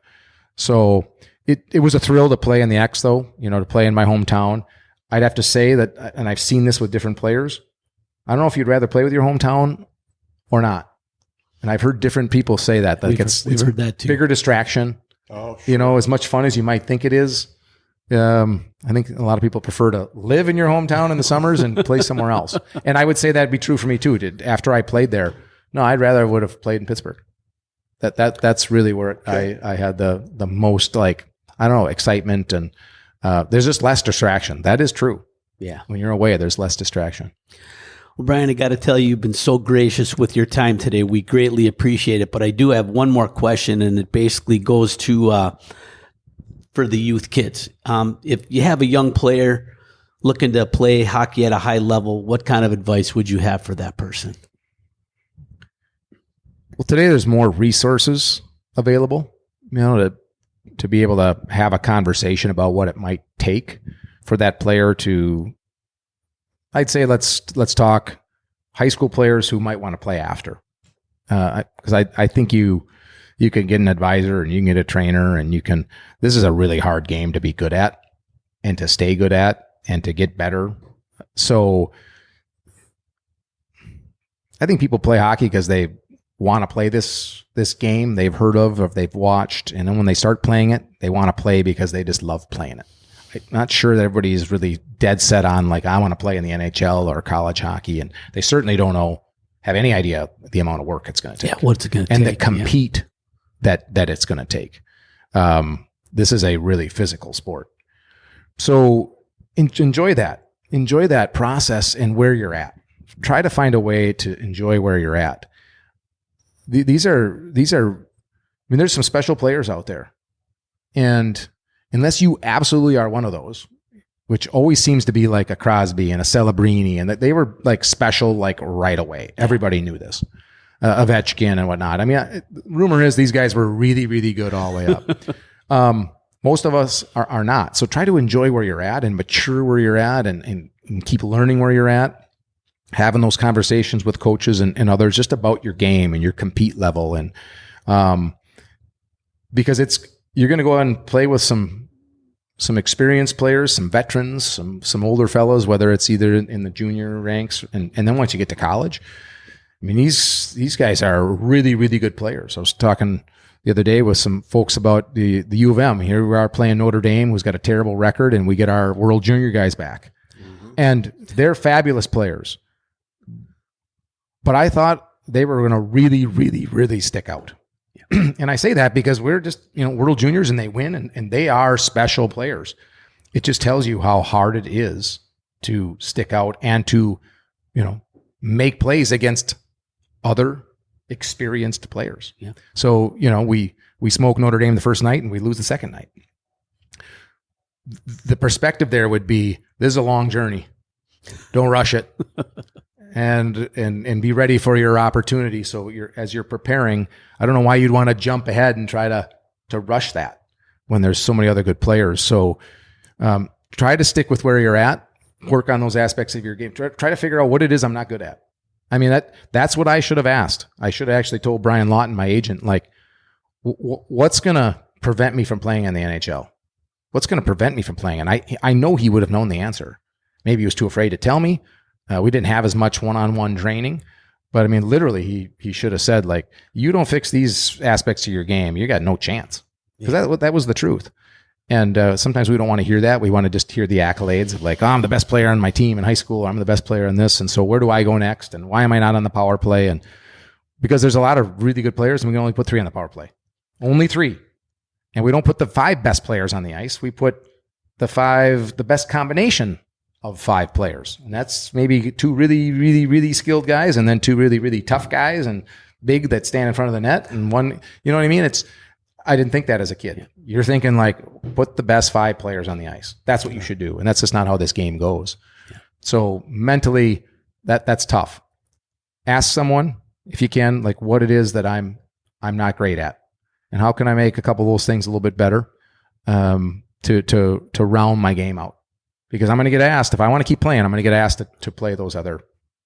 So it was a thrill to play in the X though, to play in my hometown. I'd have to say that, and I've seen this with different players. I don't know if you'd rather play with your hometown or not. And I've heard different people say that. Like we've heard that too. Bigger distraction. Oh, sure. As much fun as you might think it is. I think a lot of people prefer to live in your hometown in the summers and play somewhere else. And I would say that'd be true for me too. After I played there, no, I'd rather would have played in Pittsburgh. That's really where I had the most excitement and there's just less distraction. That is true. Yeah. When you're away, there's less distraction. Well, Brian, I got to tell you, you've been so gracious with your time today. We greatly appreciate it. But I do have one more question, and it basically goes to for the youth kids. If you have a young player looking to play hockey at a high level, what kind of advice would you have for that person? Well, today there's more resources available, to be able to have a conversation about what it might take for that player to. I'd say let's talk high school players who might want to play after, because I think you can get an advisor and you can get a trainer and this is a really hard game to be good at and to stay good at and to get better. So I think people play hockey because they want to play this game they've heard of or they've watched, and then when they start playing it, they want to play because they just love playing it. I'm not sure that everybody is really dead set on I want to play in the NHL or college hockey, and they certainly don't have any idea the amount of work it's going to take. Yeah, what's it going to take? And the compete that it's going to take. This is a really physical sport. So enjoy that process and where you're at. Try to find a way to enjoy where you're at. These are. There's some special players out there, and unless you absolutely are one of those, which always seems to be like a Crosby and a Celebrini, and that they were special right away. Everybody knew this. Ovechkin and whatnot. Rumor is these guys were really, really good all the way up. Most of us are not. So try to enjoy where you're at and mature where you're at and keep learning where you're at. Having those conversations with coaches and others just about your game and your compete level. And because you're going to go out and play with some experienced players, some veterans, some older fellows, whether it's either in the junior ranks, and then once you get to college, I mean, these guys are really, really good players. I was talking the other day with some folks about the U of M. Here we are playing Notre Dame, who's got a terrible record, and we get our World Junior guys back. Mm-hmm. And they're fabulous players. But I thought they were going to really, really, really stick out. Yeah. And I say that because we're just, World Juniors, and they win, and they are special players. It just tells you how hard it is to stick out and to, make plays against other experienced players. Yeah. So, we smoke Notre Dame the first night and we lose the second night. The perspective there would be, this is a long journey. Don't rush it. and be ready for your opportunity. So as you're preparing, I don't know why you'd want to jump ahead and try to rush that when there's so many other good players. So try to stick with where you're at, work on those aspects of your game. Try to figure out what it is I'm not good at. I mean, that's what I should have asked. I should have actually told Brian Lawton, my agent, like, what's going to prevent me from playing in the NHL? What's going to prevent me from playing? And I know he would have known the answer. Maybe he was too afraid to tell me. We didn't have as much one-on-one training. But, I mean, literally, he should have said, like, you don't fix these aspects of your game, you got no chance. Because that was the truth. And sometimes we don't want to hear that. We want to just hear the accolades of like, I'm the best player on my team in high school. I'm the best player in this. And so where do I go next? And why am I not on the power play? And because there's a lot of really good players, and we can only put 3 on the power play. Only 3. And we don't put the 5 best players on the ice. We put the best combination of 5 players. And that's maybe 2 really, really, really skilled guys, and then 2 really, really tough guys and big that stand in front of the net. And one, you know what I mean? I didn't think that as a kid. You're thinking like, put the best 5 players on the ice. That's what you should do. And that's just not how this game goes. Yeah. So mentally, that's tough. Ask someone, if you can, like what it is that I'm not great at. And how can I make a couple of those things a little bit better to round my game out? Because I'm going to get asked, if I want to keep playing, I'm going to get asked to play those other.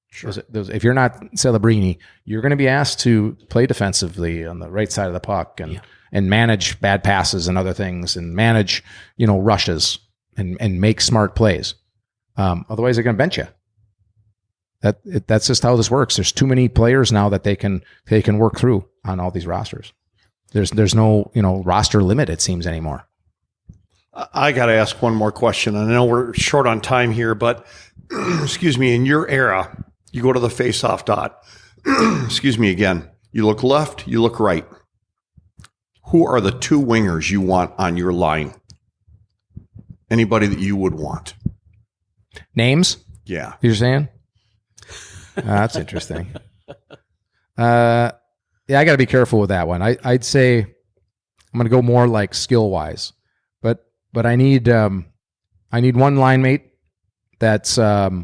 Sure. Those, if you're not Celebrini, you're going to be asked to play defensively on the right side of the puck and manage bad passes and other things, and manage, rushes and make smart plays. Otherwise, they're going to bench you. That's just how this works. There's too many players now that they can work through on all these rosters. There's no roster limit, it seems, anymore. I got to ask one more question. I know we're short on time here, but excuse me, in your era, you go to the face-off dot. Excuse me again. You look left, you look right. Who are the 2 wingers you want on your line? Anybody that you would want? Names? Yeah. You're saying? That's interesting. Yeah, I got to be careful with that one. I'd say I'm going to go more like skill-wise. But I need one line mate that's a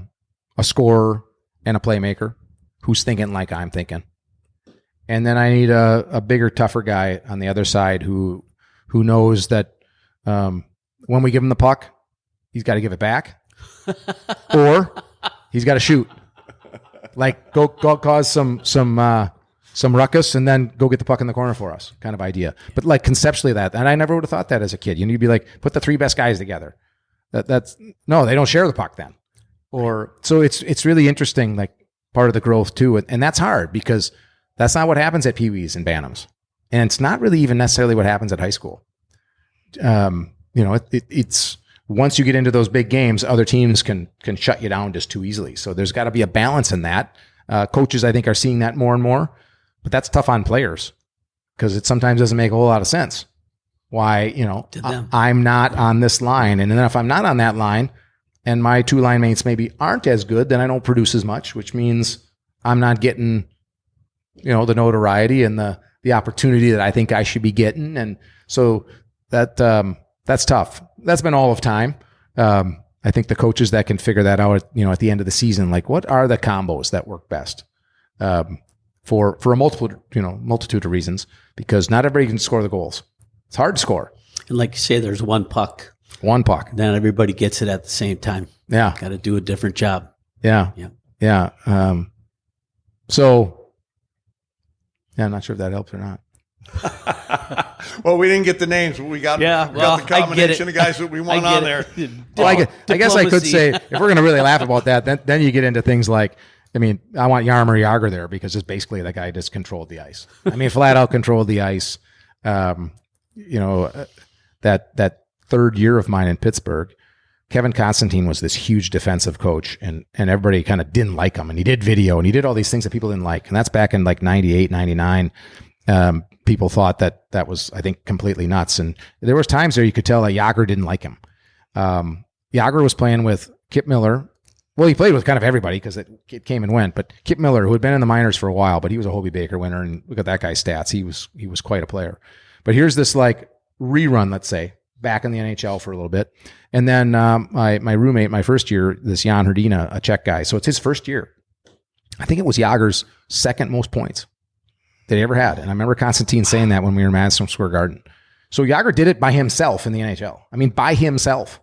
scorer and a playmaker who's thinking like I'm thinking. And then I need a bigger, tougher guy on the other side who knows that when we give him the puck, he's got to give it back, or he's got to shoot. Like go cause some ruckus and then go get the puck in the corner for us, kind of idea. But like conceptually that, and I never would have thought that as a kid. You'd be like, put the 3 best guys together. That's no, they don't share the puck then. Or so it's really interesting, like part of the growth too, and that's hard because that's not what happens at Pee Wees and Bantams, and it's not really even necessarily what happens at high school. It's once you get into those big games, other teams can shut you down just too easily. So there's got to be a balance in that. Coaches, I think, are seeing that more and more, but that's tough on players because it sometimes doesn't make a whole lot of sense. Why, I'm not on this line, and then if I'm not on that line, and my 2 line mates maybe aren't as good, then I don't produce as much, which means I'm not getting, the notoriety and the opportunity that I think I should be getting. And so that's tough. That's been all of time. I think the coaches that can figure that out, at the end of the season, like what are the combos that work best for a multitude of reasons, because not everybody can score the goals. It's hard to score. And like you say, there's one puck. One puck. Then everybody gets it at the same time. Yeah. Got to do a different job. Yeah. Yeah. Yeah. So, yeah, I'm not sure if that helps or not. Well, we didn't get the names, but we got, Yeah, we got the well, I get combination it. of guys that we want I on get there. it. Well, I guess I could Diplomacy. say, if we're going to really laugh about that, then you get into things like, I mean, I want Jaromir Jagr there because it's basically the guy just controlled the ice. I mean, flat out controlled the ice. That third year of mine in Pittsburgh, Kevin Constantine was this huge defensive coach, and everybody kind of didn't like him. And he did video, and he did all these things that people didn't like. And that's back in like 98, 99. People thought that was, I think, completely nuts. And there was times there you could tell that Jagr didn't like him. Jagr was playing with Kip Miller. Well, he played with kind of everybody because it came and went. But Kip Miller, who had been in the minors for a while, but he was a Hobey Baker winner, and look at that guy's stats. He was quite a player. But here's this like rerun, let's say, back in the NHL for a little bit. And then my roommate, my first year, this Jan Hrdina, a Czech guy. So it's his first year. I think it was Jagr's second most points that he ever had. And I remember Constantine saying that when we were in Madison Square Garden. So Jagr did it by himself in the NHL. I mean, by himself.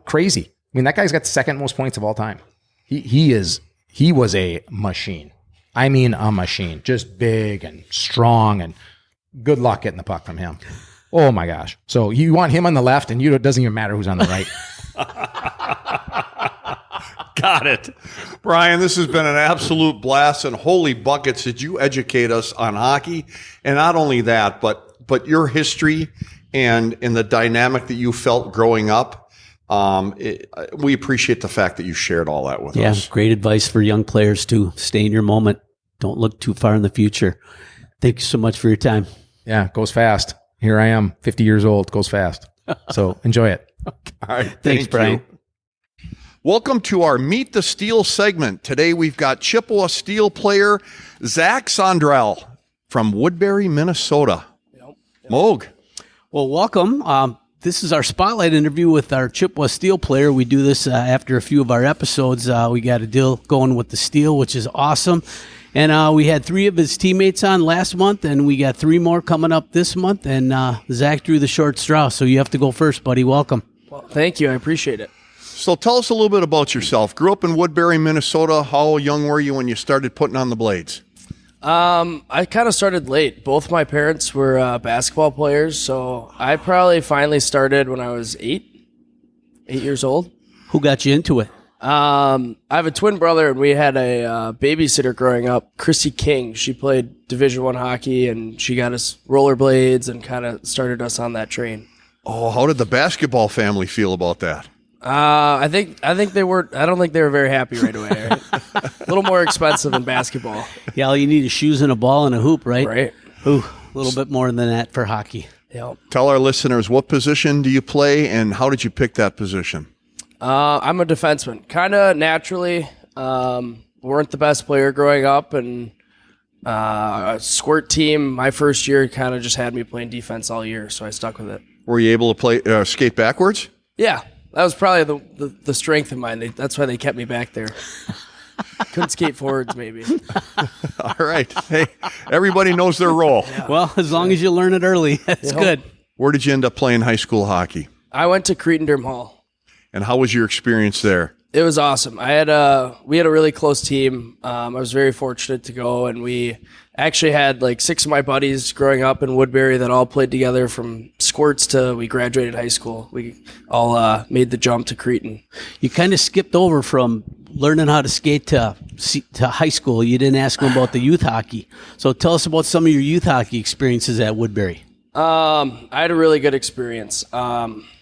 Crazy. I mean, that guy's got the second most points of all time. He was a machine. I mean, a machine. Just big and strong, and good luck getting the puck from him. Oh my gosh. So you want him on the left, and it doesn't even matter who's on the right. Got it. Brian, this has been an absolute blast, and holy buckets, did you educate us on hockey? And not only that, but your history and in the dynamic that you felt growing up. We appreciate the fact that you shared all that with us. Yeah, great advice for young players to stay in your moment. Don't look too far in the future. Thank you so much for your time. Yeah, goes fast. Here I am, 50 years old, goes fast. So enjoy it. All right. Thanks, Thank Brian. you. Welcome to our Meet the Steel segment. Today we've got Chippewa Steel player Zach Sondreal from Woodbury, Minnesota. Moog. Well, welcome. This is our spotlight interview with our Chippewa Steel player. We do this after a few of our episodes. We got a deal going with the Steel, which is awesome. And we had 3 of his teammates on last month, and we got 3 more coming up this month. And Zach drew the short straw, so you have to go first, buddy. Welcome. Well, thank you. I appreciate it. So tell us a little bit about yourself. Grew up in Woodbury, Minnesota. How young were you when you started putting on the blades? I kind of started late. Both my parents were basketball players, so I probably finally started when I was 8 years old. Who got you into it? I have a twin brother, and we had a babysitter growing up, Chrissy King. She played Division I hockey, and she got us rollerblades and kind of started us on that train. Oh, how did the basketball family feel about that? I think they were. I don't think they were very happy right away. Right? A little more expensive than basketball, Yeah, all you need is shoes and a ball and a hoop, right? right? Ooh, a little bit more than that for hockey. Yep. Tell our listeners, what position do you play and how did you pick that position? I'm a defenseman. Kind of naturally. Weren't the best player growing up, and a squirt team my first year kind of just had me playing defense all year, so I stuck with it. Were you able to play skate backwards? Yeah, that was probably the strength of mine. That's why they kept me back there. Couldn't skate forwards, maybe. All right. Hey, everybody knows their role. Well, as long as you learn it early, that's good. Where did you end up playing high school hockey? I went to Cretin-Derham Hall. And how was your experience there? It was awesome. We had a really close team. I was very fortunate to go, and we actually had like 6 of my buddies growing up in Woodbury that all played together from squirts to we graduated high school. We all made the jump to Cretin. You kind of skipped over from learning how to skate to high school. You didn't ask them about the youth hockey. So tell us about some of your youth hockey experiences at Woodbury. I had a really good experience.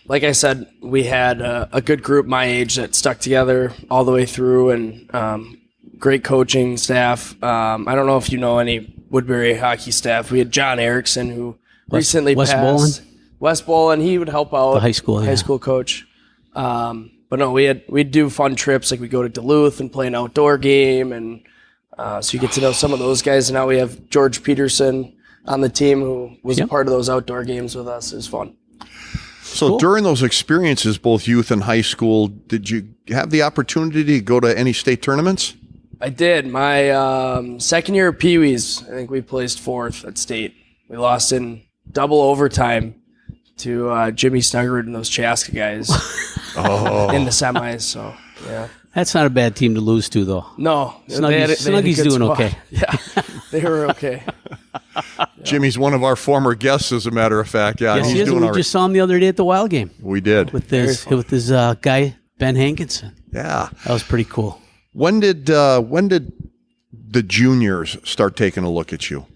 Like I said, we had a good group my age that stuck together all the way through, and great coaching staff. I don't know if you know any Woodbury hockey staff. We had John Erickson, who recently Wes passed. Wes Bolin, he would help out. The high school Coach. But no, we'd do fun trips, like we go to Duluth and play an outdoor game, and so you get to know some of those guys. And now we have George Peterson on the team, who was a part of those outdoor games with us. It was fun. So during those experiences, both youth and high school, did you have the opportunity to go to any state tournaments? I did. My second year of Pee Wees, I think we placed 4th at state. We lost in double overtime to Jimmy Snuggerud and those Chaska guys in the semis. So, yeah. That's not a bad team to lose to, though. No. Snuggy's they had a doing good squad. okay. Yeah, they were okay. Jimmy's one of our former guests, as a matter of fact. Yeah, Yes, he he's is. doing We all right. just saw him the other day at the Wild game We did. with his guy Ben Hankinson. Yeah. That was pretty cool. When did the juniors start taking a look at you?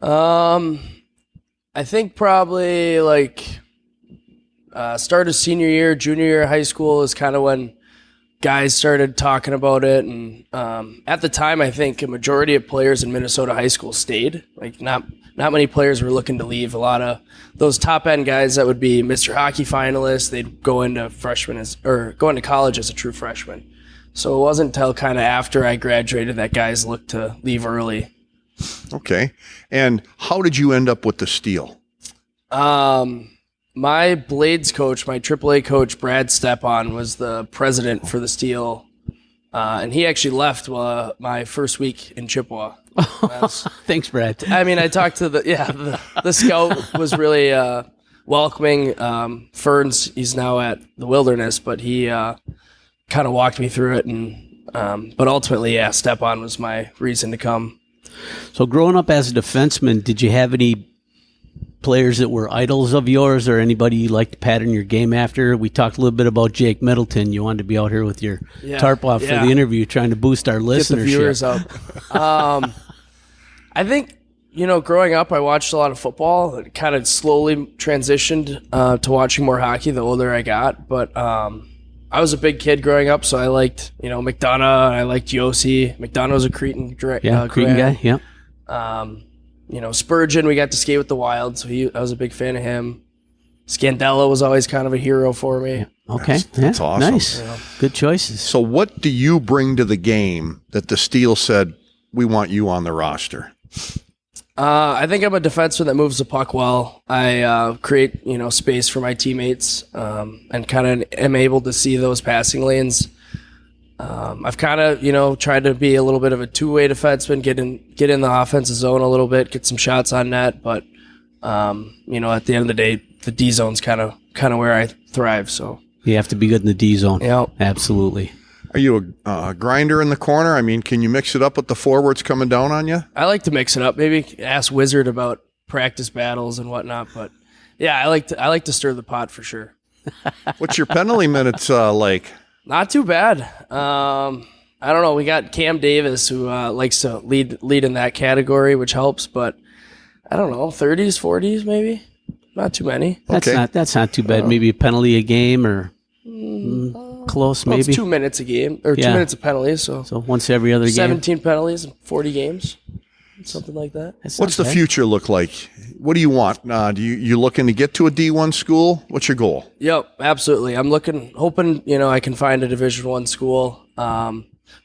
I think probably like start of senior year, junior year of high school is kind of when guys started talking about it. And at the time, I think a majority of players in Minnesota high school stayed. Like not many players were looking to leave. A lot of those top end guys that would be Mr. Hockey finalists, they'd go into go into college as a true freshman. So it wasn't until kind of after I graduated that guys looked to leave early. Okay. And how did you end up with the Steel? My Blades coach, my AAA coach, Brad Stepan, was the president for the Steel. And he actually left my first week in Chippewa. Thanks, Brad. I mean, I talked to the scout was really welcoming. Ferns, he's now at the Wilderness, but he kind of walked me through it. And but ultimately, yeah, Stepan was my reason to come. So growing up as a defenseman, did you have any players that were idols of yours or anybody you liked to pattern your game after? We talked a little bit about Jake Middleton. You wanted to be out here with your tarp off for the interview, trying to boost our listenership. Get the viewers up. I think, growing up, I watched a lot of football. It kind of slowly transitioned to watching more hockey the older I got. But I was a big kid growing up, so I liked, McDonough. I liked Yossi. McDonough was a Cretan Cretan guy, yeah. Spurgeon, we got to skate with the Wild, so I was a big fan of him. Scandella was always kind of a hero for me. Okay, that's awesome. Nice, good choices. So what do you bring to the game that the Steel said, we want you on the roster? I think I'm a defenseman that moves the puck well. I create, space for my teammates, and kind of am able to see those passing lanes. I've kind of, tried to be a little bit of a two-way defenseman, get in the offensive zone a little bit, get some shots on net. But, at the end of the day, the D zone's kind of where I thrive. So you have to be good in the D zone. Yeah, absolutely. Are you a grinder in the corner? I mean, can you mix it up with the forwards coming down on you? I like to mix it up. Maybe ask Wizard about practice battles and whatnot. But yeah, I like to stir the pot for sure. What's your penalty minutes like? Not too bad. I don't know. We got Cam Davis who likes to lead in that category, which helps. But I don't know, 30s, 40s, maybe. Not too many. That's not too bad. Maybe a penalty a game or close. Maybe it's 2 minutes a game or 2 minutes of penalties. So once every other game. 17 penalties in 40 games, something like that. What's the future look like? What do you want? Do you looking to get to a D1 school? What's your goal? Yep, absolutely. I'm hoping I can find a Division I school.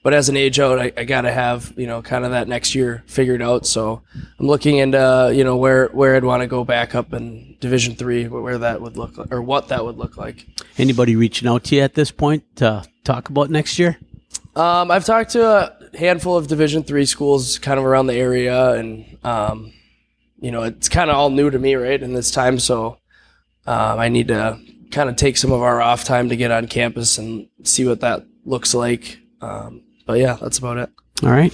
But as an age out, I got to have, kind of that next year figured out. So I'm looking into, where I'd want to go back up in Division III, where that would look like, or what that would look like. Anybody reaching out to you at this point to talk about next year? I've talked to a handful of Division III schools kind of around the area, and, it's kind of all new to me, right, in this time. So I need to kind of take some of our off time to get on campus and see what that looks like. But yeah, that's about it. All right.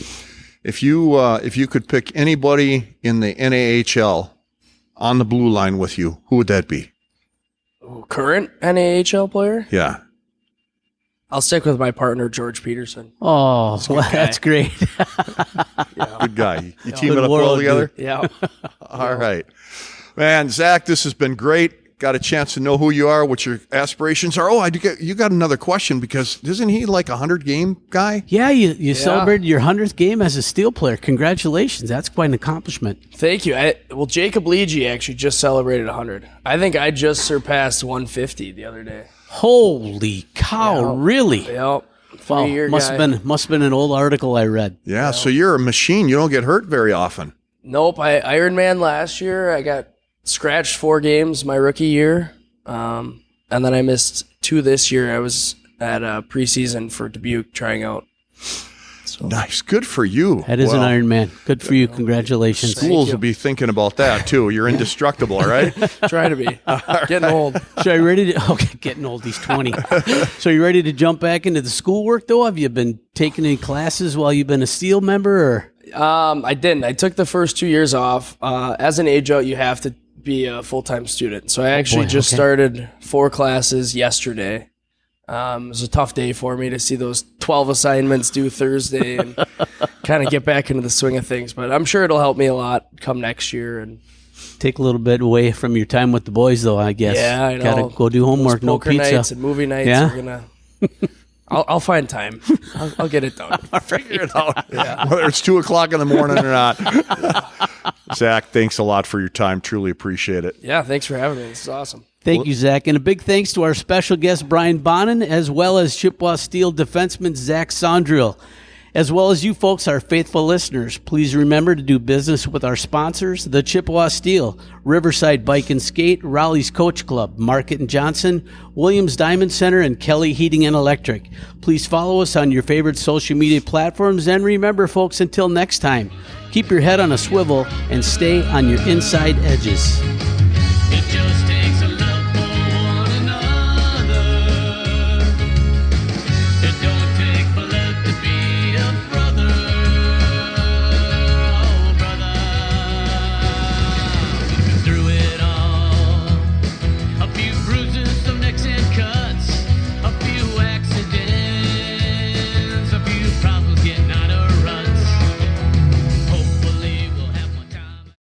If you could pick anybody in the NAHL on the blue line with you, who would that be? Current NAHL player? Yeah. I'll stick with my partner, George Peterson. Oh, that's great. Good guy. You team it up well together? Yeah. All right. Man, Zach, this has been great. Got a chance to know who you are, what your aspirations are. Oh, you got another question, because isn't he like 100-game guy? Yeah, you celebrated your 100th game as a Steel player. Congratulations. That's quite an accomplishment. Thank you. Jacob Leege actually just celebrated 100. I think I just surpassed 150 the other day. Holy cow, really? Yep. Wow. Must have been an old article I read. Yeah, so you're a machine. You don't get hurt very often. Nope. Ironman last year, I got scratched 4 games my rookie year, and then I missed 2 this year. I was at a preseason for Dubuque trying out. So. Nice. Good for you. That is an Iron Man. Good for you. Congratulations. Schools will be thinking about that, too. You're indestructible, all right? Try to be. Getting old. So are you ready to... Okay, getting old. He's 20. So are you ready to jump back into the schoolwork, though? Have you been taking any classes while you've been a Steel member? Or? I didn't. I took the first 2 years off. As an age out, you have to be a full-time student. So I actually just started 4 classes yesterday. It was a tough day for me to see those 12 assignments due Thursday and kind of get back into the swing of things. But I'm sure it'll help me a lot come next year. And Take a little bit away from your time with the boys, though, I guess. yeah, I know. Gotta go do homework, Those no poker pizza. nights and movie nights Yeah? are gonna. I'll find time. I'll get it done. Figure it out. Whether it's 2 o'clock in the morning or not. Zach, thanks a lot for your time. Truly appreciate it. Yeah, thanks for having me. This is awesome. Thank you, Zach. And a big thanks to our special guest, Brian Bonin, as well as Chippewa Steel defenseman Zach Sondreal, as well as you folks, our faithful listeners. Please remember to do business with our sponsors, the Chippewa Steel, Riverside Bike and Skate, Raleigh's Coach Club, Market and Johnson, Williams Diamond Center, and Kelly Heating and Electric. Please follow us on your favorite social media platforms. And remember, folks, until next time, keep your head on a swivel and stay on your inside edges.